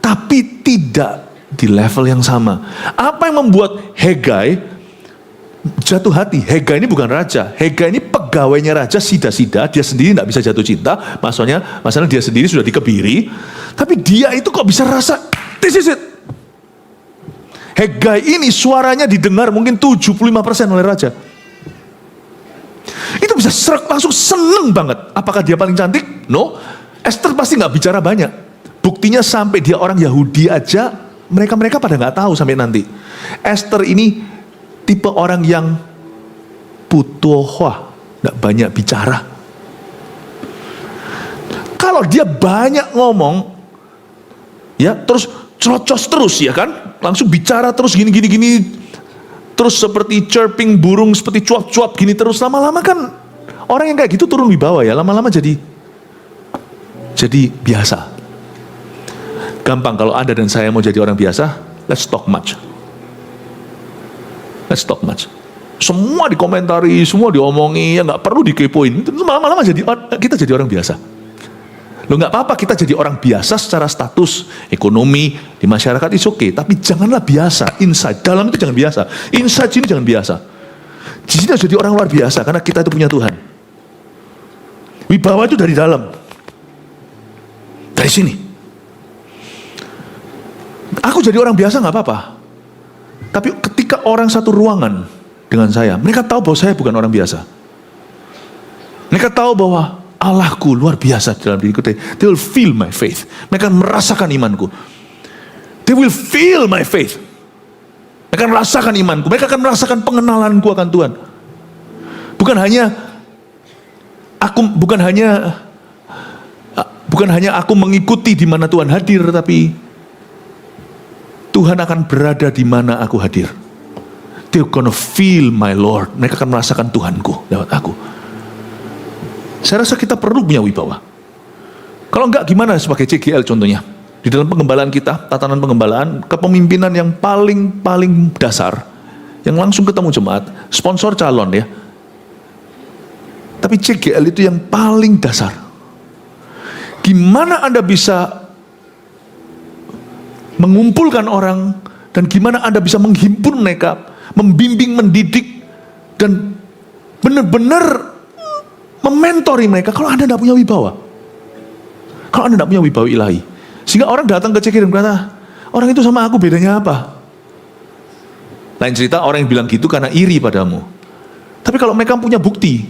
tapi tidak di level yang sama. Apa yang membuat Hegai jatuh hati? Hegai ini bukan raja, Hegai ini pegawainya raja sida-sida, dia sendiri tidak bisa jatuh cinta, maksudnya dia sendiri sudah dikebiri, tapi dia itu kok bisa rasa, this is it. Hegai ini suaranya didengar mungkin 75% oleh raja. Itu bisa serak, langsung seneng banget. Apakah dia paling cantik? No. Esther pasti gak bicara banyak. Buktinya sampai dia orang Yahudi aja, mereka pada gak tahu sampai nanti. Esther ini tipe orang yang putohwa, gak banyak bicara. Kalau dia banyak ngomong, ya terus celocos terus ya kan, langsung bicara terus gini, terus seperti chirping burung, seperti cuap-cuap gini terus, lama-lama kan orang yang kayak gitu turun wibawa ya, lama-lama jadi biasa. Gampang kalau Anda dan saya mau jadi orang biasa, let's talk much. Semua dikomentari, semua diomongi, ya nggak perlu dikepoin. Lama-lama kita jadi orang biasa. Loh nggak apa-apa kita jadi orang biasa secara status ekonomi di masyarakat itu oke, tapi janganlah biasa inside. Dalam itu jangan biasa, inside sini jangan biasa. Di sini harus jadi orang luar biasa karena kita itu punya Tuhan. Wibawa itu dari dalam, dari sini. Aku jadi orang biasa nggak apa-apa, tapi ketika orang satu ruangan dengan saya, mereka tahu bahwa saya bukan orang biasa. Mereka tahu bahwa Allahku luar biasa dalam diriku. They will feel my faith. Mereka akan merasakan imanku. They will feel my faith. Mereka akan merasakan imanku. Mereka akan merasakan pengenalanku akan Tuhan. Bukan hanya Bukan hanya aku mengikuti di mana Tuhan hadir, tapi Tuhan akan berada di mana aku hadir. They're gonna feel my Lord. Mereka akan merasakan Tuhanku lewat aku. Saya rasa kita perlu punya wibawa. Kalau enggak, gimana sebagai CGL contohnya? Di dalam pengembalaan kita, tatanan pengembalaan, kepemimpinan yang paling dasar, yang langsung ketemu jemaat, sponsor calon ya. Tapi CGL itu yang paling dasar. Gimana Anda bisa mengumpulkan orang, dan gimana Anda bisa menghimpun mereka, membimbing, mendidik, dan benar-benar mementori mereka kalau Anda tidak punya wibawa. Kalau Anda tidak punya wibawa ilahi. Sehingga orang datang ke CGL dan berkata, orang itu sama aku bedanya apa? Lain cerita orang yang bilang gitu karena iri padamu. Tapi kalau mereka punya bukti,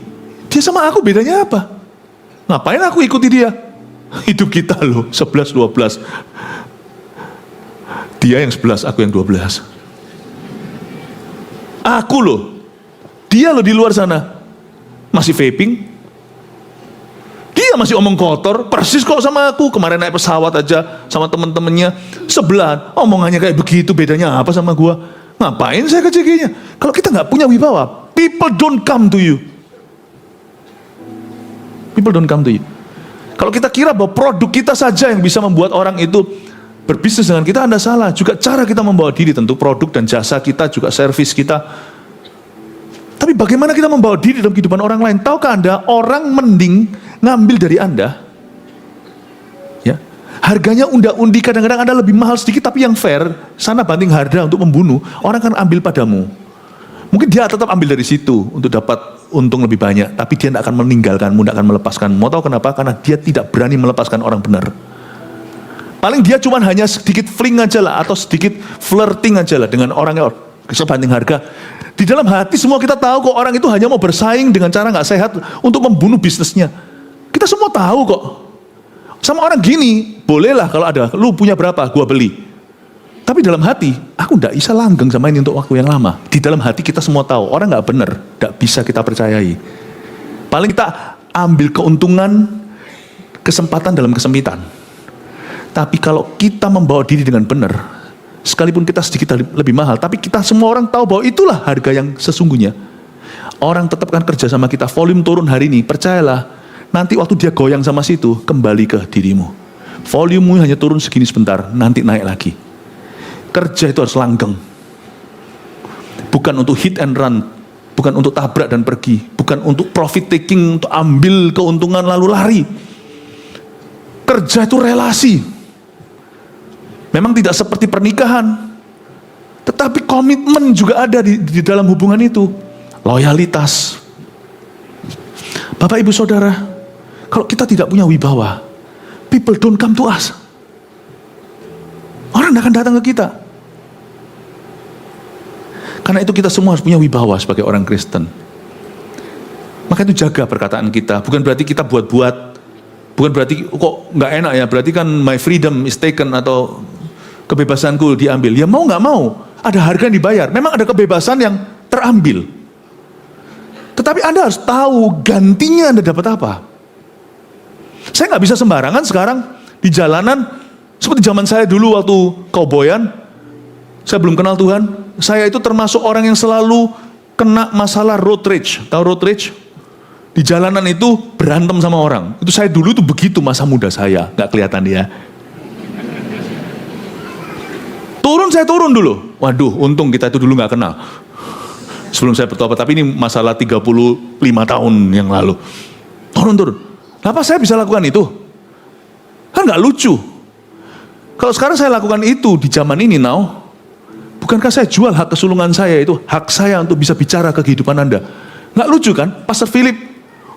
dia sama aku bedanya apa? Ngapain aku ikuti dia? Hidup kita loh, 11-12. Dia yang 11, aku yang 12. Aku loh, dia loh di luar sana masih vaping, dia masih omong kotor, persis kok sama aku. Kemarin naik pesawat aja sama temen-temennya sebelah, omongannya kayak begitu, bedanya apa sama gua? Ngapain saya ke CG-nya? Kalau kita nggak punya wibawa, people don't come to you. People don't come to you. Kalau kita kira bahwa produk kita saja yang bisa membuat orang itu berbisnis dengan kita, Anda salah. Juga cara kita membawa diri, tentu produk dan jasa kita, juga servis kita. Tapi bagaimana kita membawa diri dalam kehidupan orang lain? Tahukah Anda, orang mending ngambil dari Anda, ya, harganya unda-undi, kadang-kadang Anda lebih mahal sedikit, tapi yang fair, sana banting harga untuk membunuh, orang kan ambil padamu. Mungkin dia tetap ambil dari situ untuk dapat untung lebih banyak, tapi dia tidak akan meninggalkanmu, tidak akan melepaskanmu. Mau tahu kenapa? Karena dia tidak berani melepaskan orang benar. Paling dia cuma hanya sedikit fling aja lah, atau sedikit flirting aja lah dengan orang yang sebanding harga. Di dalam hati semua kita tahu kok orang itu hanya mau bersaing dengan cara nggak sehat untuk membunuh bisnisnya. Kita semua tahu kok. Sama orang gini, bolehlah kalau ada, lu punya berapa, gua beli. Tapi dalam hati, aku nggak bisa langgeng sama ini untuk waktu yang lama. Di dalam hati kita semua tahu, orang nggak benar, nggak bisa kita percayai. Paling kita ambil keuntungan, kesempatan dalam kesempitan. Tapi kalau kita membawa diri dengan benar, sekalipun kita sedikit lebih mahal, tapi kita semua orang tahu bahwa itulah harga yang sesungguhnya. Orang tetap akan kerja sama kita, volume turun hari ini, percayalah, nanti waktu dia goyang sama situ, kembali ke dirimu. Volumemu hanya turun segini sebentar, nanti naik lagi. Kerja itu harus langgeng. Bukan untuk hit and run, bukan untuk tabrak dan pergi, bukan untuk profit taking, untuk ambil keuntungan lalu lari. Kerja itu relasi. Memang tidak seperti pernikahan, tetapi komitmen juga ada di dalam hubungan itu. Loyalitas. Bapak ibu saudara, kalau kita tidak punya wibawa, people don't come to us. Orang tidak akan datang ke kita. Karena itu kita semua harus punya wibawa sebagai orang Kristen. Maka itu jaga perkataan kita. Bukan berarti kita buat-buat, bukan berarti kok nggak enak ya, berarti kan my freedom is taken, atau kebebasanku diambil. Ya mau nggak mau, ada harga yang dibayar. Memang ada kebebasan yang terambil. Tetapi Anda harus tahu gantinya Anda dapat apa. Saya nggak bisa sembarangan sekarang di jalanan, seperti zaman saya dulu waktu kauboyan. Saya belum kenal Tuhan. Saya itu termasuk orang yang selalu kena masalah road rage. Tahu road rage? Di jalanan itu berantem sama orang. Itu saya dulu itu begitu masa muda saya. Nggak kelihatan dia. Saya turun dulu. Waduh, untung kita itu dulu nggak kenal. Sebelum saya bertobat, tapi ini masalah 35 tahun yang lalu. Turun. Kenapa saya bisa lakukan itu? Kan nggak lucu. Kalau sekarang saya lakukan itu di zaman ini now, bukankah saya jual hak kesulungan saya itu, hak saya untuk bisa bicara ke kehidupan Anda? Nggak lucu kan? Pastor Philip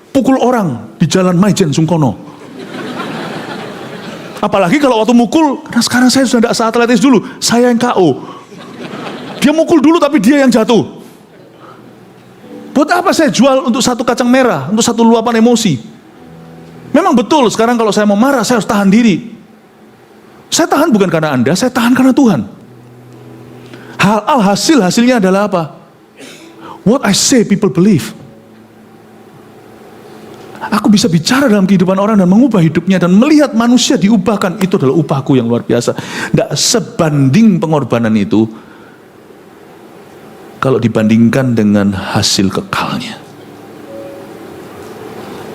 pukul orang di jalan Maijen Sungkono. Apalagi kalau waktu mukul, karena sekarang saya sudah tidak seatletis dulu, saya yang KO. Dia mukul dulu tapi dia yang jatuh. Buat apa saya jual untuk satu kacang merah, untuk satu luapan emosi? Memang betul sekarang kalau saya mau marah, saya harus tahan diri. Saya tahan bukan karena Anda, saya tahan karena Tuhan. Hasilnya adalah apa? What I say people believe. Aku bisa bicara dalam kehidupan orang dan mengubah hidupnya dan melihat manusia diubahkan. Itu adalah upahku yang luar biasa. Nggak sebanding pengorbanan itu kalau dibandingkan dengan hasil kekalnya.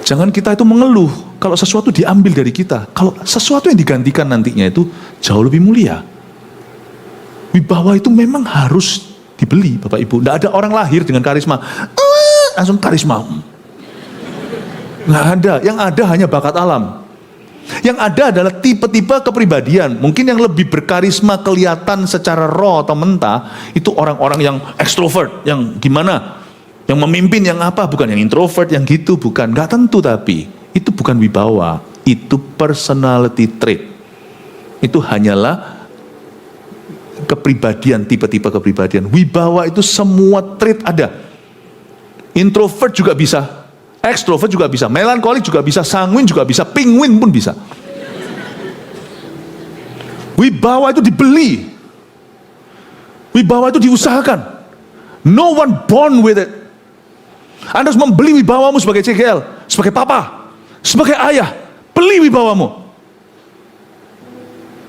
Jangan kita itu mengeluh kalau sesuatu diambil dari kita. Kalau sesuatu yang digantikan nantinya itu jauh lebih mulia. Wibawa itu memang harus dibeli, Bapak Ibu. Nggak ada orang lahir dengan karisma. Langsung karisma. Nggak ada. Yang ada hanya bakat alam. Yang ada adalah tipe-tipe kepribadian. Mungkin yang lebih berkarisma kelihatan secara raw atau mentah, itu orang-orang yang ekstrovert, yang gimana? Yang memimpin, yang apa? Bukan yang introvert, yang gitu, bukan. Nggak tentu tapi. Itu bukan wibawa. Itu personality trait. Itu hanyalah kepribadian, tipe-tipe kepribadian. Wibawa itu semua trait ada. Introvert juga bisa. Ekstrovert juga bisa. Melankolik juga bisa. Sanguin juga bisa. Penguin pun bisa. Wibawa itu dibeli. Wibawa itu diusahakan. No one born with it. Anda harus membeli wibawamu sebagai CGL, sebagai papa, sebagai ayah. Beli wibawamu.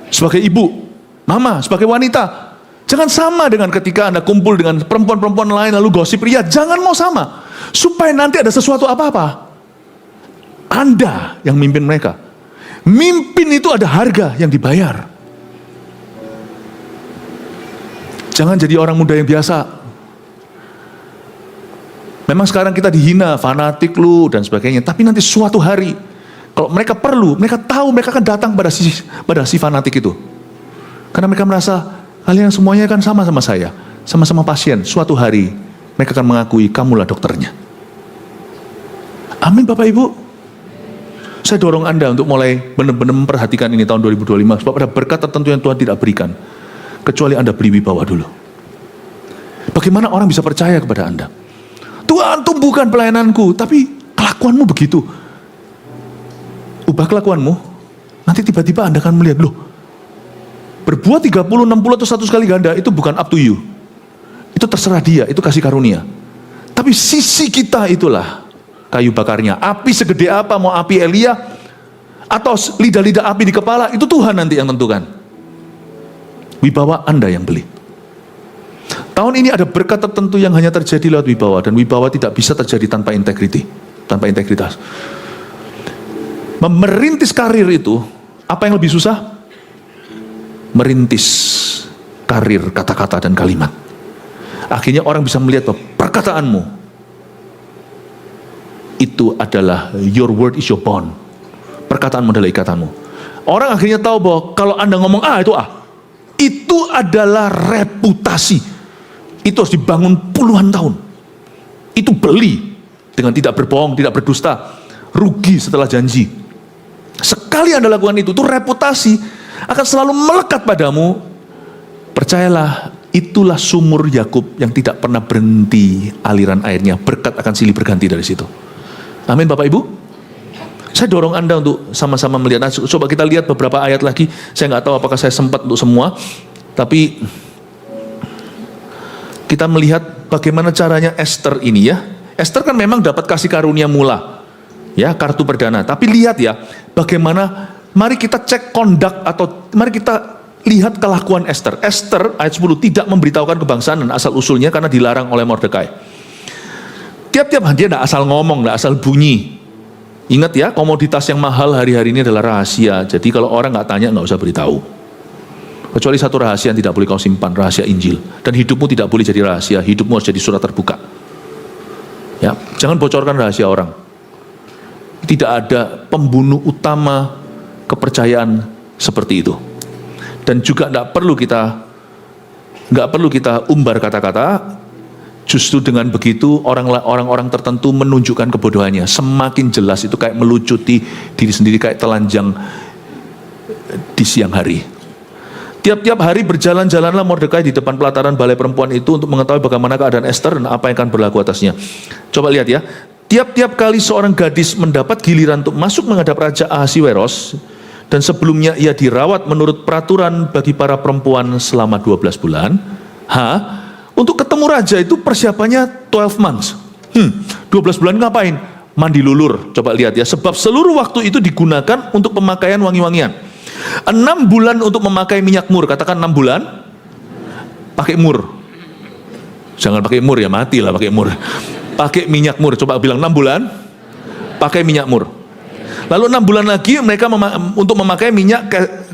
Sebagai ibu, mama, sebagai wanita. Jangan sama dengan ketika Anda kumpul dengan perempuan-perempuan lain lalu gosip pria. Jangan mau sama. Supaya nanti ada sesuatu apa-apa. Anda yang mimpin mereka. Mimpin itu ada harga yang dibayar. Jangan jadi orang muda yang biasa. Memang sekarang kita dihina, fanatik lu dan sebagainya. Tapi nanti suatu hari, kalau mereka perlu, mereka tahu mereka akan datang pada si fanatik itu. Karena mereka merasa, kalian semuanya kan sama-sama saya. Sama-sama pasien. Suatu hari, mereka akan mengakui, kamulah dokternya. Amin Bapak Ibu. Saya dorong Anda untuk mulai benar-benar memperhatikan ini tahun 2025. Sebab ada berkat tertentu yang Tuhan tidak berikan. Kecuali Anda beli wibawa dulu. Bagaimana orang bisa percaya kepada Anda? Tuhan tumbuhkan pelayananku, tapi kelakuanmu begitu. Ubah kelakuanmu, nanti tiba-tiba Anda akan melihat, loh, berbuat 30, 60 atau 100 kali ganda, itu bukan up to you. Itu terserah dia, itu kasih karunia. Tapi sisi kita itulah kayu bakarnya. Api segede apa, mau api Elia, atau lidah-lidah api di kepala, itu Tuhan nanti yang tentukan. Wibawa Anda yang beli. Tahun ini ada berkat tertentu yang hanya terjadi lewat wibawa, dan wibawa tidak bisa terjadi tanpa integriti, tanpa integritas. Merintis karir itu, apa yang lebih susah? Merintis karir kata-kata dan kalimat. Akhirnya orang bisa melihat bahwa perkataanmu itu adalah your word is your bond. Perkataanmu adalah ikatanmu. Orang akhirnya tahu bahwa kalau Anda ngomong A itu A. Itu adalah reputasi. Itu harus dibangun puluhan tahun. Itu beli dengan tidak berbohong, tidak berdusta, rugi setelah janji. Sekali Anda lakukan itu reputasi akan selalu melekat padamu. Percayalah, itulah sumur Yakub yang tidak pernah berhenti aliran airnya. Berkat akan silih berganti dari situ. Amin Bapak Ibu. Saya dorong Anda untuk sama-sama melihat. Nah, coba kita lihat beberapa ayat lagi. Saya nggak tahu apakah saya sempat untuk semua, tapi kita melihat bagaimana caranya Esther ini ya. Esther kan memang dapat kasih karunia mula, ya, kartu perdana. Tapi lihat ya, bagaimana, mari kita cek kondak atau mari kita lihat kelakuan Esther. Esther ayat 10 tidak memberitahukan kebangsaan dan asal usulnya karena dilarang oleh Mordekai. Tiap-tiap dia tidak asal ngomong, tidak asal bunyi. Ingat ya, komoditas yang mahal hari-hari ini adalah rahasia. Jadi kalau orang nggak tanya, nggak usah beritahu. Kecuali satu rahasia yang tidak boleh kau simpan, rahasia Injil. Dan hidupmu tidak boleh jadi rahasia, hidupmu harus jadi surat terbuka. Ya, jangan bocorkan rahasia orang. Tidak ada pembunuh utama kepercayaan seperti itu. Dan juga nggak perlu kita umbar kata-kata. Justru dengan begitu orang-orang tertentu menunjukkan kebodohannya. Semakin jelas itu kayak melucuti diri sendiri, kayak telanjang di siang hari. Tiap-tiap hari berjalan-jalanlah Mordekai di depan pelataran balai perempuan itu untuk mengetahui bagaimana keadaan Esther dan apa yang akan berlaku atasnya. Coba lihat ya. Tiap-tiap kali seorang gadis mendapat giliran untuk masuk menghadap Raja Ahasiweros, dan sebelumnya ia dirawat menurut peraturan bagi para perempuan selama 12 bulan. Untuk ketemu raja itu persiapannya 12 months. 12 bulan ngapain? mandi lulur. Coba lihat ya, sebab seluruh waktu itu digunakan untuk pemakaian wangi-wangian. 6 bulan untuk memakai minyak mur. Katakan 6 bulan pakai mur. Jangan pakai mur ya, mati lah pakai mur. Pakai minyak mur. Coba bilang 6 bulan pakai minyak mur. Lalu 6 bulan lagi mereka untuk memakai minyak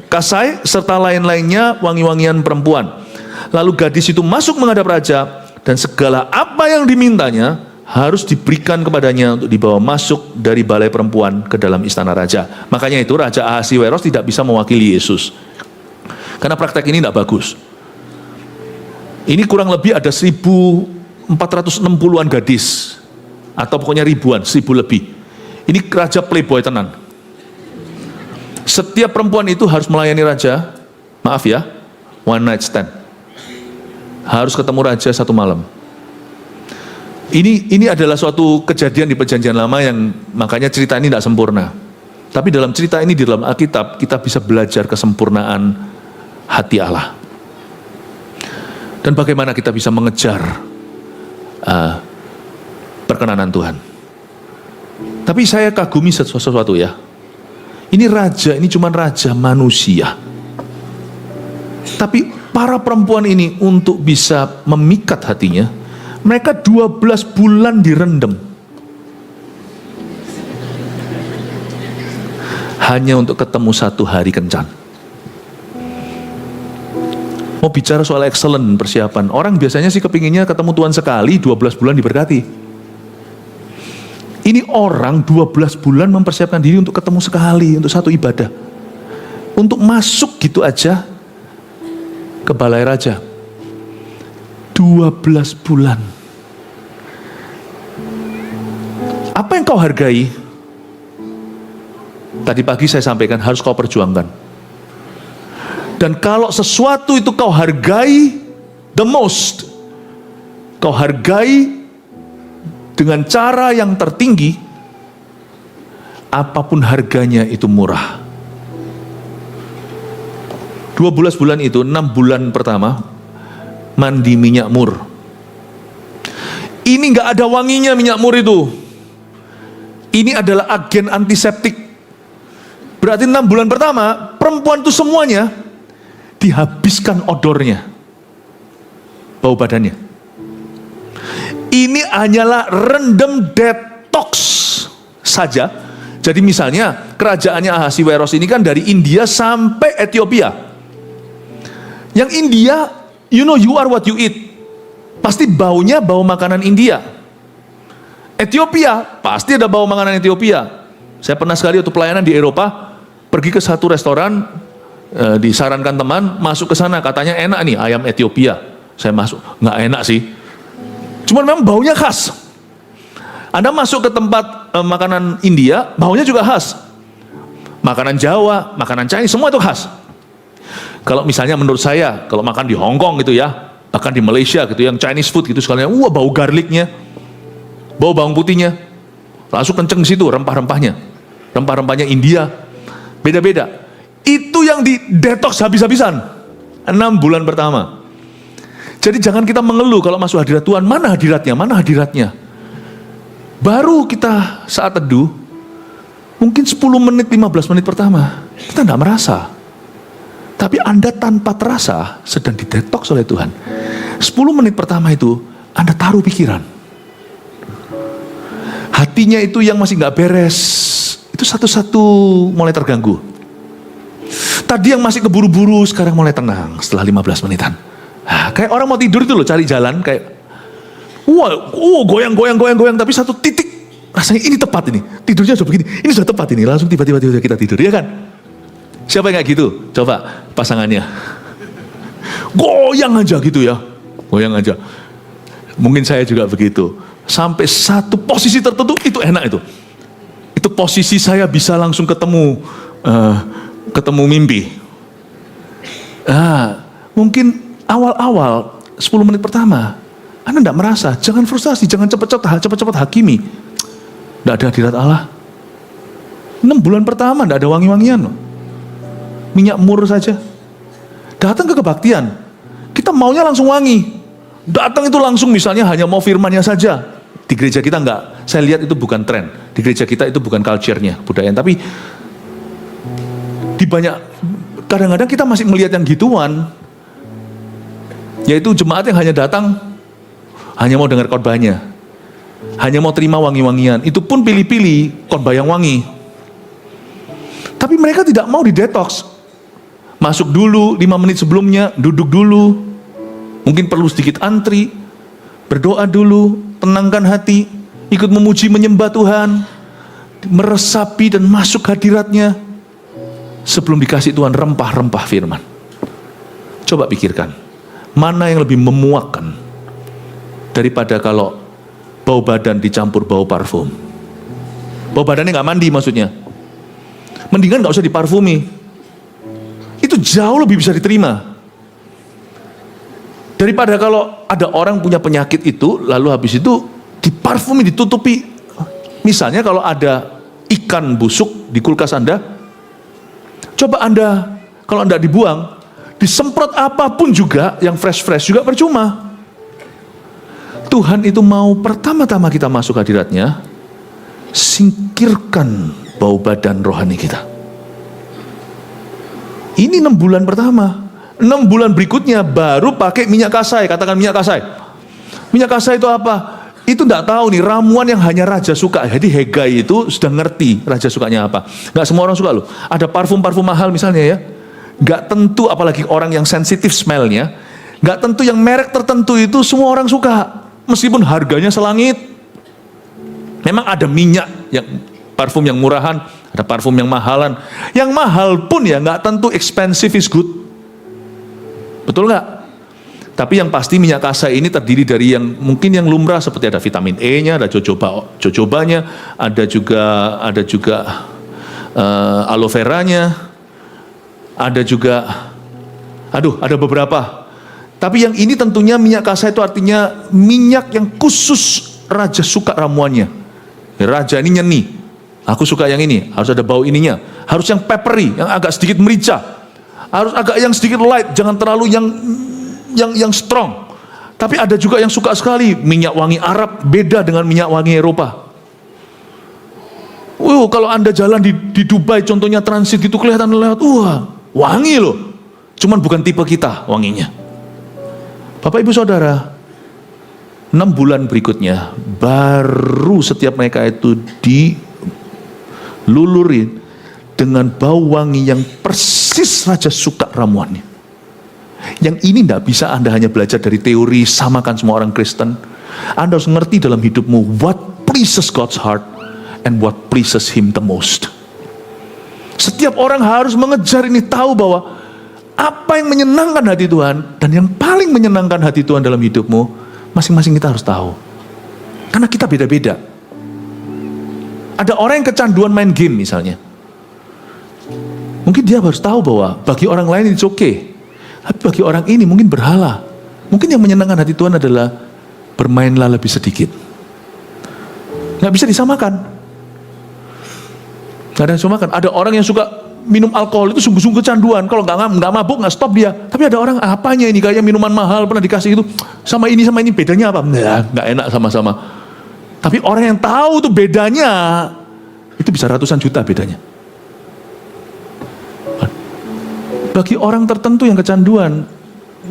kasai serta lain-lainnya wangi-wangian perempuan. Lalu gadis itu masuk menghadap raja, dan segala apa yang dimintanya harus diberikan kepadanya untuk dibawa masuk dari balai perempuan ke dalam istana raja. Makanya itu Raja Ahasiweros tidak bisa mewakili Yesus, karena praktek ini tidak bagus. Ini kurang lebih ada 1460-an gadis, atau pokoknya ribuan, 1000 lebih. Ini raja playboy tenan. Setiap perempuan itu harus melayani raja, maaf ya, one night stand. Harus ketemu raja 1 malam. Ini adalah suatu kejadian di Perjanjian Lama yang makanya cerita ini tidak sempurna. Tapi dalam cerita ini di dalam Alkitab kita bisa belajar kesempurnaan hati Allah. Dan bagaimana kita bisa mengejar perkenanan Tuhan. Tapi saya kagumi sesuatu ya. Ini raja, ini cuma raja manusia. Tapi para perempuan ini untuk bisa memikat hatinya, mereka 12 bulan direndam. Hanya untuk ketemu 1 hari kencan. Mau bicara soal excellent persiapan. Orang biasanya sih kepinginnya ketemu Tuhan sekali, 12 bulan diberkati. Ini orang 12 bulan mempersiapkan diri untuk ketemu sekali, untuk 1 ibadah. Untuk masuk gitu aja ke balai raja. 12 bulan. Apa yang kau hargai? Tadi pagi saya sampaikan harus kau perjuangkan. Dan kalau sesuatu itu kau hargai the most, kau hargai dengan cara yang tertinggi, apapun harganya itu murah. 12 bulan itu, 6 bulan pertama mandi minyak mur. Ini gak ada wanginya minyak mur itu. Ini adalah agen antiseptik. Berarti 6 bulan pertama perempuan itu semuanya dihabiskan odornya, bau badannya. Ini hanyalah rendam detox saja. Jadi misalnya kerajaannya Ahasiweros ini kan dari India sampai Ethiopia. Yang India, you know you are what you eat. Pasti baunya bau makanan India. Ethiopia, pasti ada bau makanan Ethiopia. Saya pernah sekali waktu pelayanan di Eropa, pergi ke satu restoran, disarankan teman, masuk ke sana, katanya enak nih ayam Ethiopia. Saya masuk, nggak enak sih. Cuman memang baunya khas. Anda masuk ke tempat makanan India, baunya juga khas. Makanan Jawa, makanan Chinese, semua itu khas. Kalau misalnya menurut saya, kalau makan di Hong Kong gitu ya, bahkan di Malaysia gitu, yang Chinese food gitu sekalian, wah bau garlicnya, bau bawang putihnya, langsung kenceng di situ rempah-rempahnya. Rempah-rempahnya India, beda-beda. Itu yang di detox habis-habisan, 6 bulan pertama. Jadi jangan kita mengeluh kalau masuk hadirat Tuhan, mana hadiratnya, mana hadiratnya. Baru kita saat teduh, mungkin 10 menit, 15 menit pertama, kita tidak merasa. Tapi Anda tanpa terasa sedang didetoks oleh Tuhan. 10 menit pertama itu, Anda taruh pikiran. Hatinya itu yang masih gak beres, itu satu-satu mulai terganggu. Tadi yang masih keburu-buru, sekarang mulai tenang setelah 15 menitan. Kayak orang mau tidur itu loh, cari jalan kayak goyang, tapi satu titik rasanya ini tepat ini, tidurnya sudah begini, ini sudah tepat ini, langsung tiba-tiba kita tidur, ya kan? Siapa yang kayak gitu? Coba pasangannya goyang aja gitu ya, goyang aja. Mungkin saya juga begitu, sampai satu posisi tertentu itu enak itu posisi saya bisa langsung ketemu mimpi. Mungkin awal-awal 10 menit pertama Anda tidak merasa, jangan frustasi, jangan cepat-cepat hakimi. Tidak ada hadirat Allah. 6 bulan pertama tidak ada wangi-wangian, minyak mur saja. Datang ke kebaktian, kita maunya langsung wangi. Datang itu langsung misalnya hanya mau firmannya saja, Di gereja kita enggak. Saya lihat itu bukan tren. Di gereja kita itu bukan culture-nya, budaya. Tapi di banyak, kadang-kadang kita masih melihat yang gituan. Yaitu jemaat yang hanya datang, hanya mau dengar khotbahnya. Hanya mau terima wangi-wangian. Itu pun pilih-pilih khotbah yang wangi. Tapi mereka tidak mau didetoks. Masuk dulu 5 menit sebelumnya, duduk dulu. Mungkin perlu sedikit antri. Berdoa dulu, tenangkan hati. Ikut memuji menyembah Tuhan. Meresapi dan masuk hadiratnya. Sebelum dikasih Tuhan rempah-rempah firman. Coba pikirkan. Mana yang lebih memuakkan daripada kalau bau badan dicampur bau parfum. Bau badannya gak mandi maksudnya. Mendingan gak usah diparfumi. Itu jauh lebih bisa diterima. Daripada kalau ada orang punya penyakit itu, lalu habis itu diparfumi, ditutupi. Misalnya kalau ada ikan busuk di kulkas Anda, coba Anda, kalau Anda dibuang, disemprot apapun juga, yang fresh-fresh juga percuma. Tuhan itu mau pertama-tama kita masuk hadiratnya, singkirkan bau badan rohani kita. Ini 6 bulan pertama. 6 bulan berikutnya baru pakai minyak kasai. Katakan minyak kasai. Minyak kasai itu apa? Itu enggak tahu nih, ramuan yang hanya raja suka. Jadi Hegai itu sudah ngerti raja sukanya apa. Enggak semua orang suka loh. Ada parfum-parfum mahal misalnya ya. Enggak tentu, apalagi orang yang sensitif smellnya. Enggak tentu yang merek tertentu itu semua orang suka. Meskipun harganya selangit. Memang ada minyak yang parfum yang murahan, ada parfum yang mahalan. Yang mahal pun ya nggak tentu expensive is good. Betul nggak? Tapi yang pasti minyak kasai ini terdiri dari yang mungkin yang lumrah seperti ada vitamin E-nya, ada jojobanya, ada juga aloe vera-nya, ada juga, ada beberapa. Tapi yang ini tentunya minyak kasai itu artinya minyak yang khusus raja suka ramuannya. Raja ini nyeni. Aku suka yang ini, harus ada bau ininya. Harus yang peppery, yang agak sedikit merica. Harus agak yang sedikit light, jangan terlalu yang strong. Tapi ada juga yang suka sekali minyak wangi Arab beda dengan minyak wangi Eropa. Kalau Anda jalan di Dubai contohnya transit gitu kelihatan lewat, wangi loh. Cuman bukan tipe kita wanginya. Bapak Ibu Saudara, 6 bulan berikutnya baru setiap mereka itu dilulurin dengan bau wangi yang persis raja suka ramuannya. Yang ini tidak bisa Anda hanya belajar dari teori, samakan semua orang Kristen. Anda harus mengerti dalam hidupmu what pleases God's heart and what pleases Him the most. Setiap orang harus mengejar ini, tahu bahwa apa yang menyenangkan hati Tuhan dan yang paling menyenangkan hati Tuhan dalam hidupmu, masing-masing kita harus tahu. Karena kita beda-beda. Ada orang yang kecanduan main game misalnya. Mungkin dia harus tahu bahwa bagi orang lain itu oke. Tapi bagi orang ini mungkin berhala. Mungkin yang menyenangkan hati Tuhan adalah bermainlah lebih sedikit. Nggak bisa disamakan. Nggak ada yang disamakan. Ada orang yang suka minum alkohol itu sungguh-sungguh kecanduan. Kalau nggak mabuk nggak stop dia. Tapi ada orang apanya ini kayak minuman mahal pernah dikasih itu sama ini bedanya apa? Nggak enak sama-sama. Tapi orang yang tahu tuh bedanya itu bisa ratusan juta bedanya. Bagi orang tertentu yang kecanduan,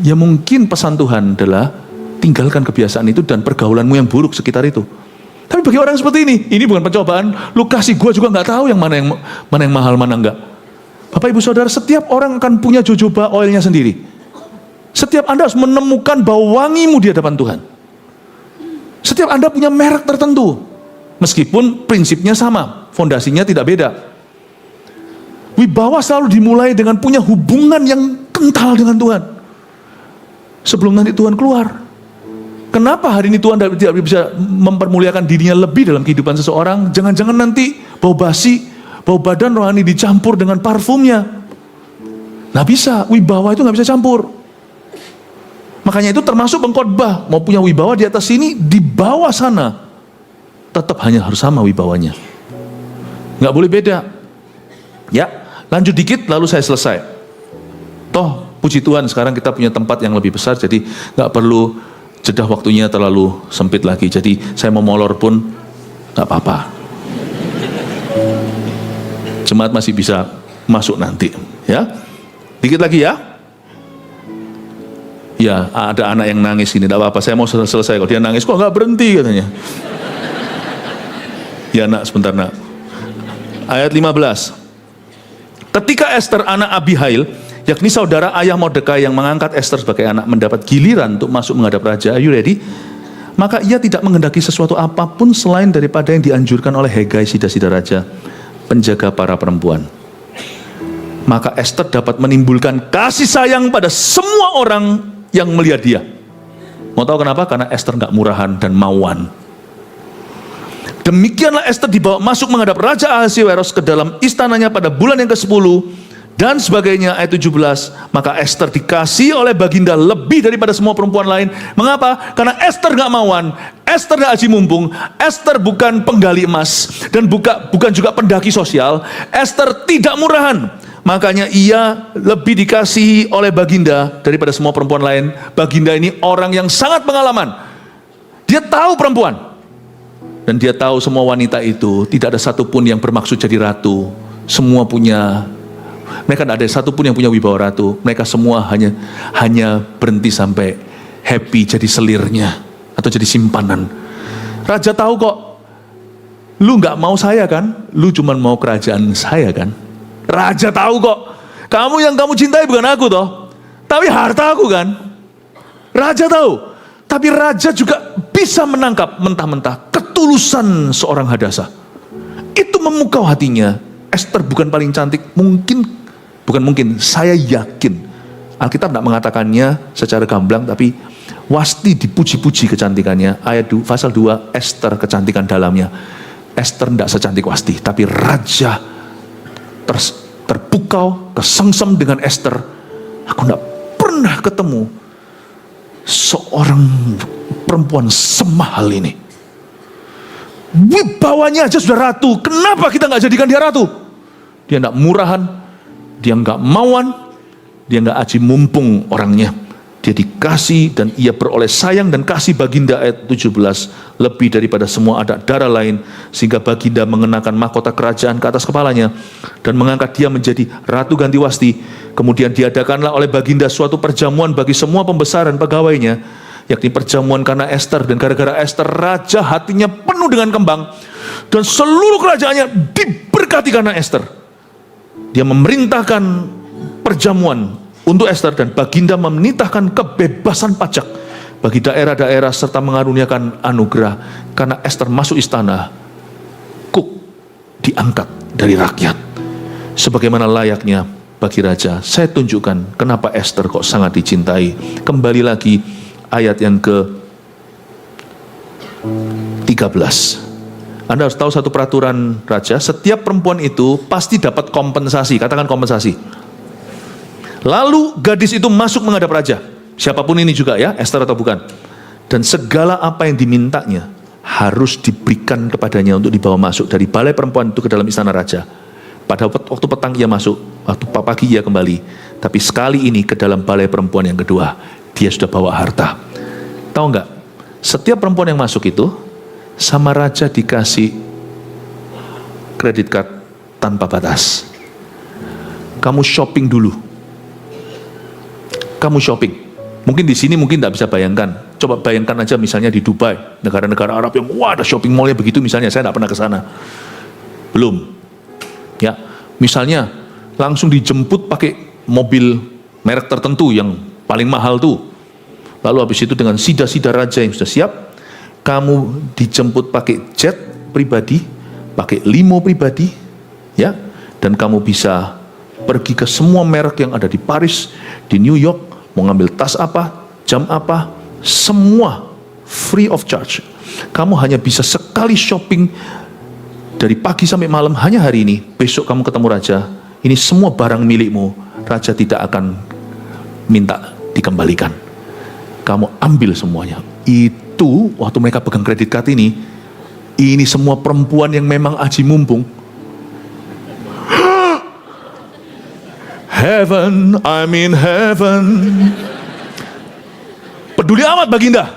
ya mungkin pesan Tuhan adalah tinggalkan kebiasaan itu dan pergaulanmu yang buruk sekitar itu. Tapi bagi orang seperti ini bukan pencobaan. Lu kasih gue juga nggak tahu yang mana yang mahal mana enggak. Bapak Ibu Saudara, setiap orang akan punya jojoba oilnya sendiri. Setiap Anda harus menemukan bau wangimu di hadapan Tuhan. Setiap Anda punya merek tertentu, meskipun prinsipnya sama, fondasinya tidak beda. Wibawa selalu dimulai dengan punya hubungan yang kental dengan Tuhan. Sebelum nanti Tuhan keluar. Kenapa hari ini Tuhan tidak bisa mempermuliakan dirinya lebih dalam kehidupan seseorang? Jangan-jangan nanti bau basi, bau badan rohani dicampur dengan parfumnya. Nggak bisa, wibawa itu nggak bisa campur. Makanya itu termasuk pengkhotbah. Mau punya wibawa di atas sini, di bawah sana tetap hanya harus sama wibawanya. Nggak boleh beda. Ya, lanjut dikit lalu saya selesai. Toh puji Tuhan sekarang kita punya tempat yang lebih besar, jadi nggak perlu Jedah waktunya terlalu sempit lagi, jadi saya mau molor pun gak apa-apa. Jemaat masih bisa masuk nanti, ya. Dikit lagi ya. Ya, ada anak yang nangis gini, tidak apa-apa, saya mau selesai. Kalau dia nangis, kok nggak berhenti katanya. Ya nak, sebentar nak. Ayat 15. Ketika Esther anak Abihail, yakni saudara ayah Mordekai yang mengangkat Esther sebagai anak, mendapat giliran untuk masuk menghadap raja, are you ready? Maka ia tidak menghendaki sesuatu apapun selain daripada yang dianjurkan oleh Hegai, sida-sida raja, penjaga para perempuan. Maka Esther dapat menimbulkan kasih sayang pada semua orang yang melihat dia. Mau tahu kenapa? Karena Esther nggak murahan dan mauan. Demikianlah Esther dibawa masuk menghadap Raja Ahasiweros ke dalam istananya pada bulan yang ke-10 dan sebagainya. Ayat 17. Maka Esther dikasihi oleh baginda lebih daripada semua perempuan lain. Mengapa? Karena Esther nggak mauan, Esther nggak aji mumpung, Esther bukan penggali emas dan bukan juga pendaki sosial. Esther tidak murahan. Makanya ia lebih dikasihi oleh baginda daripada semua perempuan lain. Baginda ini orang yang sangat pengalaman. Dia tahu perempuan. Dan dia tahu semua wanita itu tidak ada satupun yang bermaksud jadi ratu. Semua punya, mereka tidak ada satupun yang punya wibawa ratu. Mereka semua hanya berhenti sampai happy jadi selirnya atau jadi simpanan. Raja tahu kok, lu nggak mau saya kan? Lu cuma mau kerajaan saya kan? Raja tahu kok, kamu yang kamu cintai bukan aku toh, tapi harta aku kan. Raja tahu. Tapi raja juga bisa menangkap mentah-mentah ketulusan seorang Hadasa. Itu memukau hatinya. Esther bukan paling cantik, saya yakin. Alkitab tidak mengatakannya secara gamblang, tapi Wasti dipuji-puji kecantikannya. Ayat pasal 2, Esther kecantikan dalamnya. Esther tidak secantik Wasti, tapi raja terpukau, kesengsem dengan Esther. Aku tidak pernah ketemu seorang perempuan semahal ini. Wibawanya aja sudah ratu. Kenapa kita nggak jadikan dia ratu? Dia nggak murahan, dia nggak mauan, dia nggak aji mumpung orangnya. Dia dikasih dan ia beroleh sayang dan kasih baginda. Ayat 17. Lebih daripada semua anak darah lain, sehingga baginda mengenakan mahkota kerajaan ke atas kepalanya dan mengangkat dia menjadi ratu ganti Wasti. Kemudian diadakanlah oleh baginda suatu perjamuan bagi semua pembesaran pegawainya, yakni perjamuan karena Esther. Dan gara-gara Esther, raja hatinya penuh dengan kembang dan seluruh kerajaannya diberkati karena Esther. Dia memerintahkan perjamuan untuk Esther dan baginda menitahkan kebebasan pajak bagi daerah-daerah serta mengaruniakan anugerah karena Esther masuk istana. Cook diangkat dari rakyat sebagaimana layaknya bagi raja. Saya tunjukkan kenapa Esther kok sangat dicintai. Kembali lagi ayat yang ke-13. Anda harus tahu satu peraturan raja, setiap perempuan itu pasti dapat kompensasi. Katakan kompensasi. Lalu gadis itu masuk menghadap raja, siapapun ini juga ya, Esther atau bukan. Dan segala apa yang dimintanya harus diberikan kepadanya untuk dibawa masuk dari balai perempuan itu ke dalam istana raja. Pada waktu petang ia masuk, waktu pagi ia kembali. Tapi sekali ini ke dalam balai perempuan yang kedua, dia sudah bawa harta. Tahu nggak? Setiap perempuan yang masuk itu sama raja dikasih kredit card tanpa batas. Kamu shopping dulu. Kamu shopping. Mungkin di sini mungkin tidak bisa bayangkan. Coba bayangkan aja misalnya di Dubai, negara-negara Arab yang wah ada shopping mallnya begitu misalnya. Saya tidak pernah ke sana. Belum. Ya, misalnya langsung dijemput pakai mobil merek tertentu yang paling mahal tuh. Lalu habis itu dengan sida-sida raja yang sudah siap, kamu dijemput pakai jet pribadi, pakai limo pribadi, ya, dan kamu bisa pergi ke semua merek yang ada di Paris, di New York. Mau ngambil tas apa, jam apa, semua free of charge. Kamu hanya bisa sekali shopping dari pagi sampai malam, hanya hari ini. Besok kamu ketemu raja, ini semua barang milikmu. Raja tidak akan minta dikembalikan. Kamu ambil semuanya. Itu waktu mereka pegang kredit card ini semua perempuan yang memang aji mumpung. Heaven, I'm in heaven. Peduli amat baginda.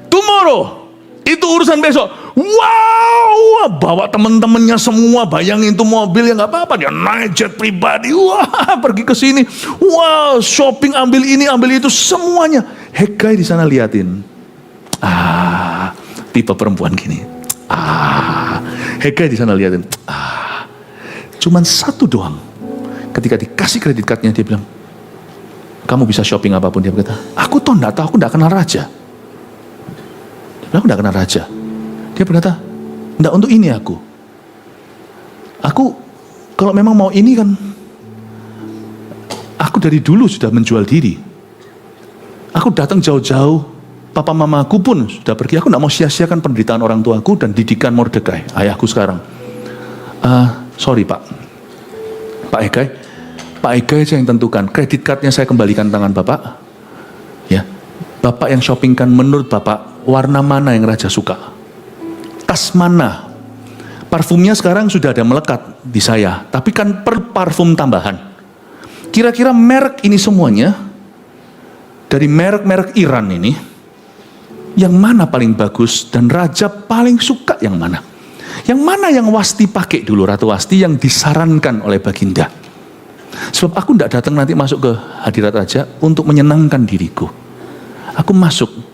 tomorrow. Itu urusan besok. Wow, bawa teman-temannya semua. Bayangin tuh mobil ya nggak apa-apa. Dia naik jet pribadi. Wah, pergi ke sini. Wow, shopping ambil ini ambil itu semuanya. Hegai di sana liatin. Tipe perempuan gini. Hegai di sana liatin. Cuman satu doang. Ketika dikasih kredit cardnya dia bilang, kamu bisa shopping apapun. Dia berkata, aku toh nggak tahu, aku nggak kenal raja. Aku tidak kenal raja. Dia berkata, tidak untuk ini aku. Aku kalau memang mau ini kan, aku dari dulu sudah menjual diri. Aku datang jauh-jauh, papa mamaku pun sudah pergi. Aku tidak mau sia-siakan penderitaan orang tuaku dan didikan Mordekai, ayahku sekarang. Sorry Pak Hegai. Pak Hegai saya yang tentukan. Kredit cardnya saya kembalikan tangan Bapak. Ya, Bapak yang shoppingkan menurut Bapak. Warna mana yang raja suka? Tas mana? Parfumnya sekarang sudah ada melekat di saya, tapi kan per parfum tambahan. Kira-kira merek ini semuanya, dari merek-merek Iran ini, yang mana paling bagus dan raja paling suka yang mana? Yang mana yang Wasti pakai dulu, Ratu Wasti, yang disarankan oleh Baginda? Sebab aku tidak datang nanti masuk ke hadirat raja untuk menyenangkan diriku. Aku masuk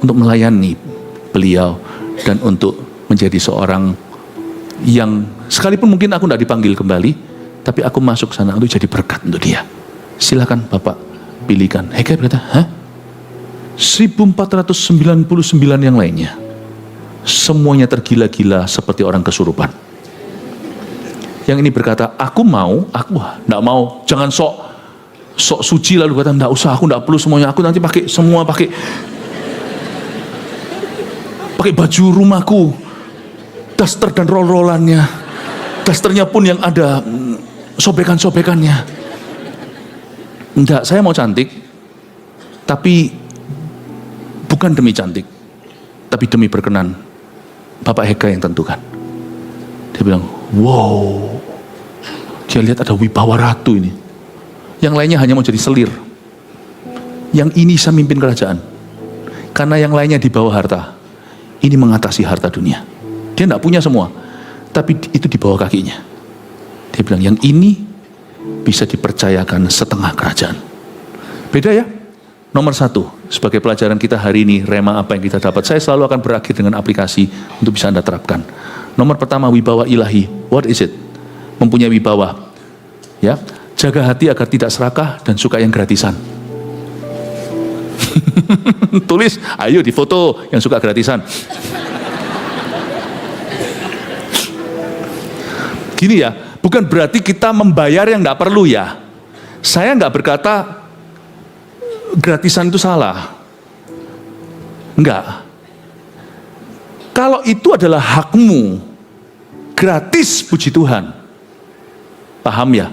untuk melayani beliau dan untuk menjadi seorang yang sekalipun mungkin aku tidak dipanggil kembali, tapi aku masuk sana untuk jadi berkat untuk dia. Silakan Bapak pilihkan. Hegai berkata, 1499 yang lainnya semuanya tergila-gila seperti orang kesurupan. Yang ini berkata, aku tidak mau, jangan sok suci lalu kata, tidak usah, aku tidak perlu semuanya, aku nanti pakai baju rumahku, daster dan roll-rollannya, dasternya pun yang ada sobekan-sobekannya. Enggak, saya mau cantik, tapi bukan demi cantik, tapi demi berkenan Bapak Hegai yang tentukan. Dia bilang, wow, dia lihat ada wibawa ratu ini. Yang lainnya hanya mau jadi selir. Yang ini bisa mimpin kerajaan, karena yang lainnya di bawah harta. Ini mengatasi harta dunia. Dia tidak punya semua, tapi itu di bawah kakinya. Dia bilang, yang ini bisa dipercayakan setengah kerajaan. Beda ya? Nomor 1, sebagai pelajaran kita hari ini, rema apa yang kita dapat. Saya selalu akan berakhir dengan aplikasi untuk bisa Anda terapkan. Nomor pertama, wibawa ilahi. What is it? Mempunyai wibawa. Ya, jaga hati agar tidak serakah dan suka yang gratisan. Tulis, ayo difoto yang suka gratisan. Gini ya, bukan berarti kita membayar yang nggak perlu ya. Saya nggak berkata gratisan itu salah. Enggak. Kalau itu adalah hakmu, gratis, puji Tuhan. Paham ya?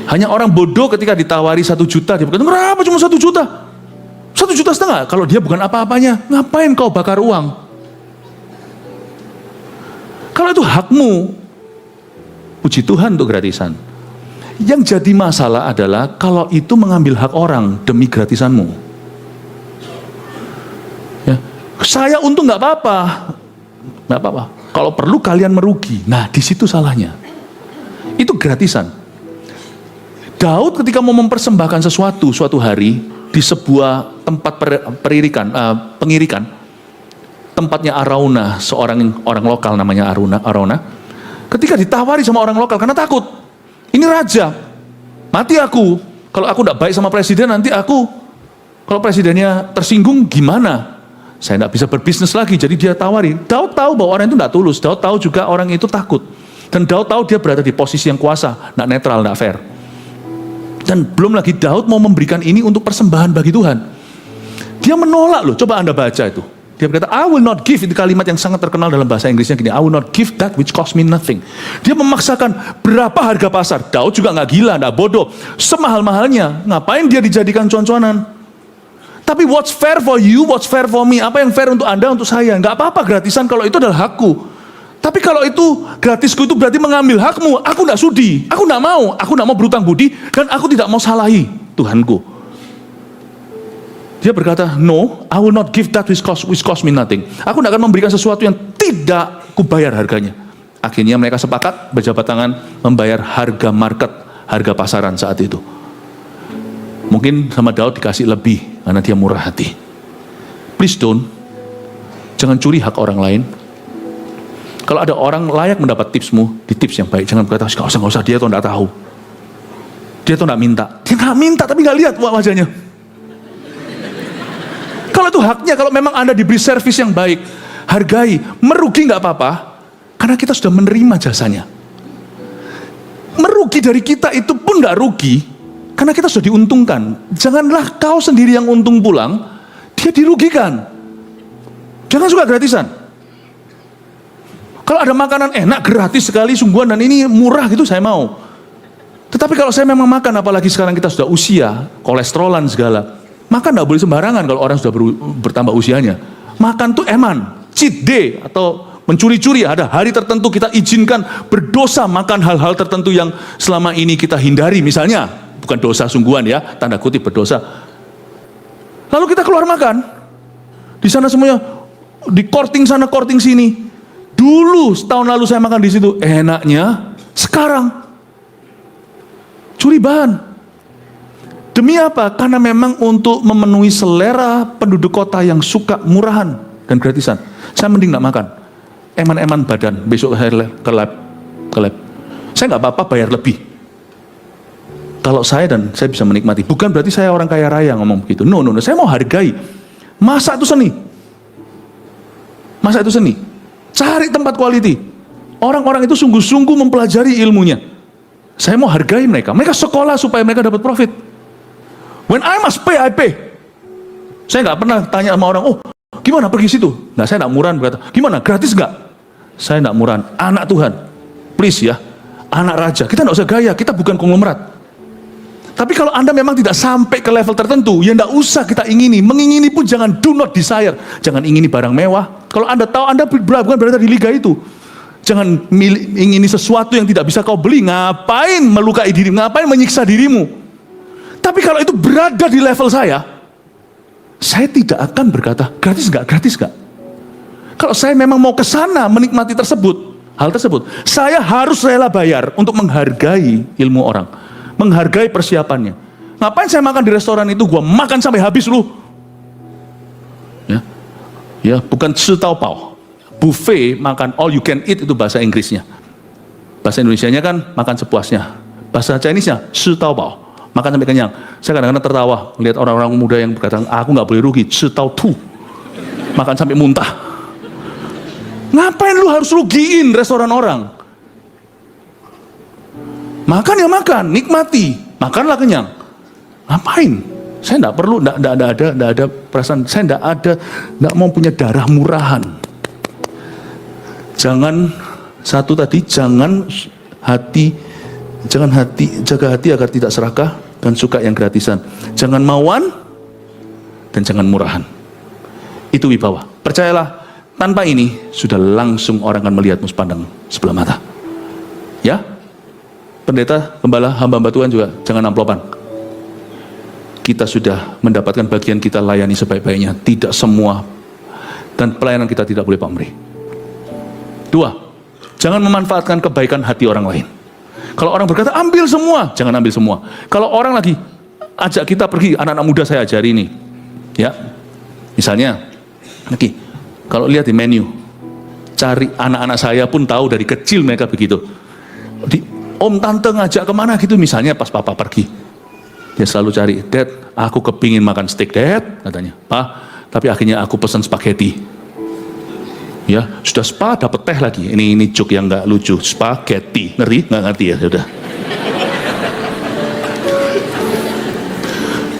Hanya orang bodoh ketika ditawari 1 juta, dia berkata, kenapa cuma 1 juta? 1,5 juta. Kalau dia bukan apa-apanya, ngapain kau bakar uang? Kalau itu hakmu, puji Tuhan untuk gratisan. Yang jadi masalah adalah kalau itu mengambil hak orang demi gratisanmu. Ya. Saya untung nggak apa-apa, nggak apa-apa. Kalau perlu kalian merugi. Nah, di situ salahnya. Itu gratisan. Daud ketika mau mempersembahkan sesuatu suatu hari di sebuah tempat pengirikan, tempatnya Arauna, seorang orang lokal namanya Arauna. Ketika ditawari sama orang lokal karena takut, ini raja, mati aku. Kalau aku tidak baik sama presiden, nanti aku, kalau presidennya tersinggung gimana? Saya tidak bisa berbisnis lagi. Jadi dia tawari. Daud tahu bahwa orang itu tidak tulus. Daud tahu juga orang itu takut. Dan Daud tahu dia berada di posisi yang kuasa, tidak netral, tidak fair. Dan belum lagi Daud mau memberikan ini untuk persembahan bagi Tuhan. Dia menolak loh, coba Anda baca itu. Dia berkata, I will not give, itu kalimat yang sangat terkenal dalam bahasa Inggrisnya gini, I will not give that which cost me nothing. Dia memaksakan berapa harga pasar. Daud juga nggak gila, nggak bodoh. Semahal-mahalnya, ngapain dia dijadikan conconan? Tapi what's fair for you, what's fair for me? Apa yang fair untuk Anda, untuk saya? Nggak apa-apa gratisan kalau itu adalah hakku. Tapi kalau itu gratisku itu berarti mengambil hakmu, aku nggak sudi, aku nggak mau berutang budi dan aku tidak mau salahi Tuhanku. Dia berkata, no, I will not give that which cost me nothing. Aku tidak akan memberikan sesuatu yang tidak kubayar harganya. Akhirnya mereka sepakat berjabat tangan membayar harga market, harga pasaran saat itu. Mungkin sama Daud dikasih lebih karena dia murah hati. Please jangan curi hak orang lain. Kalau ada orang layak mendapat tipsmu, di tips yang baik. Jangan berkata, nggak usah, dia tuh nggak tahu. Dia tuh nggak minta. Dia nggak minta tapi nggak lihat wajahnya. Kalau itu haknya, kalau memang Anda diberi servis yang baik, hargai, merugi nggak apa-apa, karena kita sudah menerima jasanya. Merugi dari kita itu pun nggak rugi, karena kita sudah diuntungkan. Janganlah kau sendiri yang untung pulang, dia dirugikan. Jangan suka gratisan. Kalau ada makanan enak, gratis sekali, sungguhan, dan ini murah gitu, saya mau. Tetapi kalau saya memang makan, apalagi sekarang kita sudah usia, kolesterolan segala, makan tidak boleh sembarangan kalau orang sudah bertambah usianya. Makan tuh eman, cheat day, atau mencuri-curi. Ada hari tertentu kita izinkan berdosa makan hal-hal tertentu yang selama ini kita hindari. Misalnya, bukan dosa sungguhan ya, tanda kutip berdosa. Lalu kita keluar makan. Di sana semuanya, di korting sana, korting sini. Dulu, setahun lalu saya makan di situ, enaknya. Sekarang, curi bahan. Demi apa? Karena memang untuk memenuhi selera penduduk kota yang suka murahan dan gratisan. Saya mending gak makan. Eman-eman badan, besok saya ke lab. Saya gak apa-apa bayar lebih. Kalau saya bisa menikmati. Bukan berarti saya orang kaya raya ngomong begitu. No. Saya mau hargai. Masak itu seni. Cari tempat quality. Orang-orang itu sungguh-sungguh mempelajari ilmunya. Saya mau hargai mereka. Mereka sekolah supaya mereka dapat profit. When I must pay, I pay. Saya nggak pernah tanya sama orang, oh gimana pergi situ? Nah, saya nggak murahan, berkata, gimana, gratis nggak? Saya nggak murahan, anak Tuhan. Please ya, anak raja. Kita nggak usah gaya, kita bukan konglomerat. Tapi kalau Anda memang tidak sampai ke level tertentu, ya nggak usah kita ingini. Mengingini pun jangan, do not desire. Jangan ingini barang mewah. Kalau Anda tahu Anda bukan berada di liga itu. Jangan ingini sesuatu yang tidak bisa kau beli. Ngapain melukai dirimu? Ngapain menyiksa dirimu? Tapi kalau itu berada di level saya tidak akan berkata, gratis nggak? Kalau saya memang mau ke sana menikmati hal tersebut, saya harus rela bayar untuk menghargai ilmu orang, menghargai persiapannya. Ngapain saya makan di restoran itu? Gua makan sampai habis lu. Ya, bukan setaupau. Buffet makan all you can eat itu bahasa Inggrisnya. Bahasa Indonesianya kan makan sepuasnya. Bahasa Chinese-nya setaupau. Makan sampai kenyang. Saya kadang-kadang tertawa melihat orang-orang muda yang berkata, aku nggak boleh rugi, setau-tu. Makan sampai muntah. Ngapain lu harus rugiin restoran orang? Makan ya makan, nikmati. Makanlah kenyang. Ngapain? Saya nggak perlu, nggak ada perasaan. Saya nggak mau punya darah murahan. Jangan jaga hati agar tidak serakah dan suka yang gratisan. Jangan mauan dan jangan murahan. Itu wibawa. Percayalah, tanpa ini sudah langsung orang akan melihatmu sepandang sebelah mata. Ya, pendeta, gembala, hamba-hamba Tuhan juga jangan amplopan. Kita sudah mendapatkan bagian kita, layani sebaik-baiknya. Tidak semua, dan pelayanan kita tidak boleh pamrih. 2, jangan memanfaatkan kebaikan hati orang lain. Kalau orang berkata, ambil semua, jangan ambil semua. Kalau orang lagi ajak kita pergi, anak-anak muda saya ajari ini. Ya, misalnya, kalau lihat di menu, cari anak-anak saya pun tahu dari kecil mereka begitu. Om tante ngajak kemana gitu, misalnya pas papa pergi. Dia selalu cari, Dad, aku kepingin makan steak, Dad, katanya. Pak, tapi akhirnya aku pesan spaghetti. Ya, sudah spa dapat teh lagi. Ini joke yang nggak lucu. Spaghetti, nggak ngerti ya, sudah.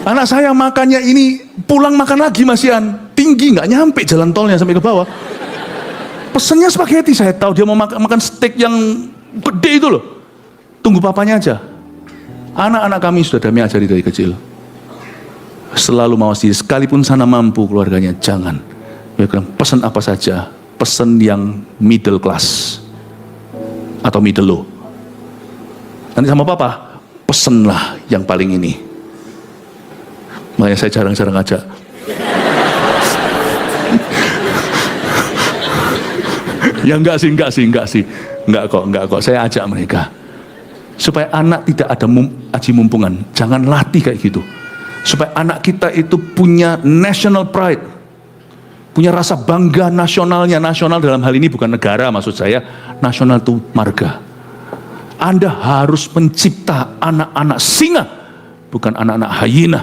Anak saya makannya ini pulang makan lagi masihan tinggi, nggak nyampe jalan tolnya sampai ke bawah. Pesennya spaghetti, saya tahu dia mau makan steak yang gede itu loh. Tunggu papanya aja. Anak-anak kami sudah kami ajari dari kecil. Selalu mawas diri, sekalipun sana mampu keluarganya, jangan. Dia bilang, pesan apa saja. Pesan yang middle class atau middle low. Nanti sama papa, pesenlah yang paling ini. Makanya saya jarang-jarang ajak Ya enggak sih. Enggak kok. Saya ajak mereka. Supaya anak tidak ada aji mumpungan. Jangan latih kayak gitu. Supaya anak kita itu punya national pride. Punya rasa bangga nasionalnya. Nasional dalam hal ini bukan negara maksud saya. Nasional itu marga. Anda harus mencipta anak-anak singa. Bukan anak-anak hyena.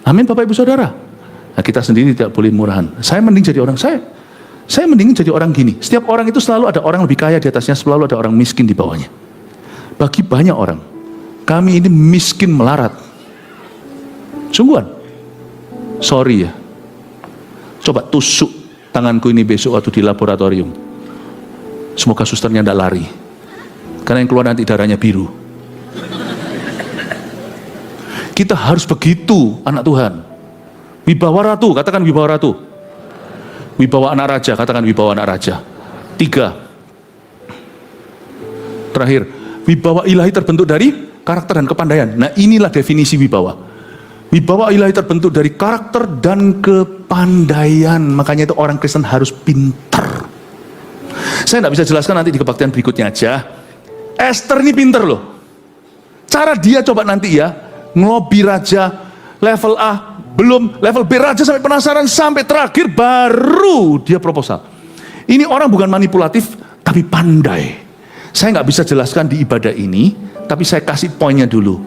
Amin Bapak Ibu Saudara. Nah, kita sendiri tidak boleh murahan. Saya mending jadi orang saya mending jadi orang gini. Setiap orang itu selalu ada orang lebih kaya di atasnya, selalu ada orang miskin di bawahnya. Bagi banyak orang, kami ini miskin melarat. Sungguhan. Sorry ya. Coba tusuk tanganku ini besok waktu di laboratorium. Semoga susternya tidak lari. Karena yang keluar nanti darahnya biru. Kita harus begitu, anak Tuhan. Wibawa ratu, katakan wibawa ratu. Wibawa anak raja, katakan wibawa anak raja. 3. Terakhir, wibawa ilahi terbentuk dari karakter dan kepandaian. Nah, inilah definisi wibawa. Wibawa ilahi terbentuk dari karakter dan kepandaian. Makanya itu orang Kristen harus pintar. Saya tidak bisa jelaskan nanti di kebaktian berikutnya aja. Esther ini pintar loh. Cara dia coba nanti ya, ngelobi raja, level A, belum level B, raja sampai penasaran, sampai terakhir baru dia proposal. Ini orang bukan manipulatif, tapi pandai. Saya nggak bisa jelaskan di ibadah ini, tapi saya kasih poinnya dulu.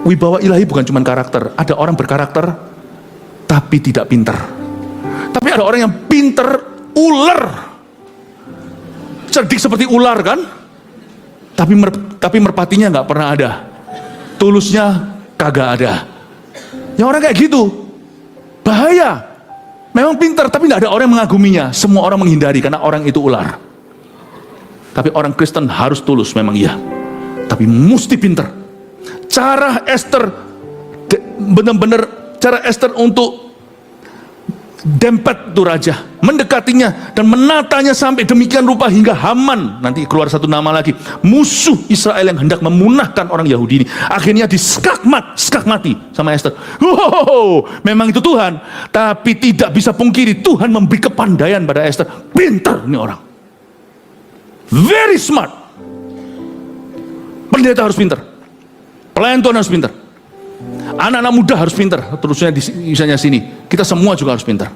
Wibawa ilahi bukan cuma karakter. Ada orang berkarakter, tapi tidak pintar. Tapi ada orang yang pintar, ular. Cerdik seperti ular kan? Tapi merpatinya nggak pernah ada. Tulusnya kagak ada. Yang orang kayak gitu bahaya. Memang pintar tapi tidak ada orang yang mengaguminya. Semua orang menghindari karena orang itu ular. Tapi orang Kristen harus tulus memang iya. Tapi mesti pintar. Cara Esther benar-benar cara Esther untuk dempet itu raja, mendekatinya dan menatanya sampai demikian rupa hingga Haman, nanti keluar satu nama lagi, musuh Israel yang hendak memunahkan orang Yahudi ini, akhirnya diskak mati sama Esther. Wow, memang itu Tuhan, tapi tidak bisa pungkiri Tuhan memberi kepandaian pada Esther. Pintar ini orang, very smart. Pendeta harus pintar, pelayan Tuhan harus pintar, anak-anak muda harus pintar, terusnya di misalnya sini, kita semua juga harus pintar.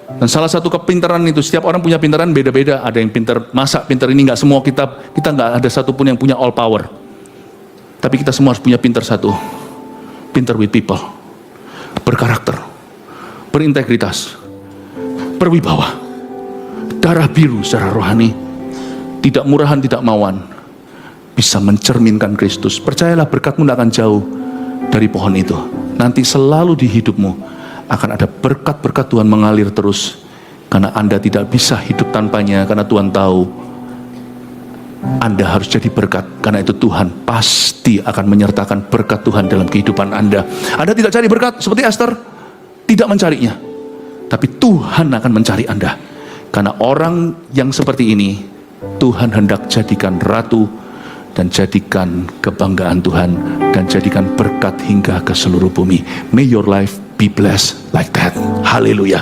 Dan salah satu kepintaran itu, setiap orang punya pintaran beda-beda. Ada yang pintar masak, pintar ini, nggak semua kita nggak ada satupun yang punya all power. Tapi kita semua harus punya pintar satu, pintar with people, berkarakter, berintegritas, berwibawa, darah biru secara rohani, tidak murahan, tidak mauan, bisa mencerminkan Kristus. Percayalah berkatmu tidak akan jauh dari pohon itu. Nanti selalu di hidupmu akan ada berkat-berkat Tuhan mengalir terus. Karena Anda tidak bisa hidup tanpanya. Karena Tuhan tahu Anda harus jadi berkat. Karena itu Tuhan pasti akan menyertakan berkat Tuhan dalam kehidupan Anda. Anda tidak cari berkat seperti Esther, tidak mencarinya. Tapi Tuhan akan mencari Anda. Karena orang yang seperti ini Tuhan hendak jadikan ratu, dan jadikan kebanggaan Tuhan, dan jadikan berkat hingga ke seluruh bumi. May your life be blessed like that. Haleluya.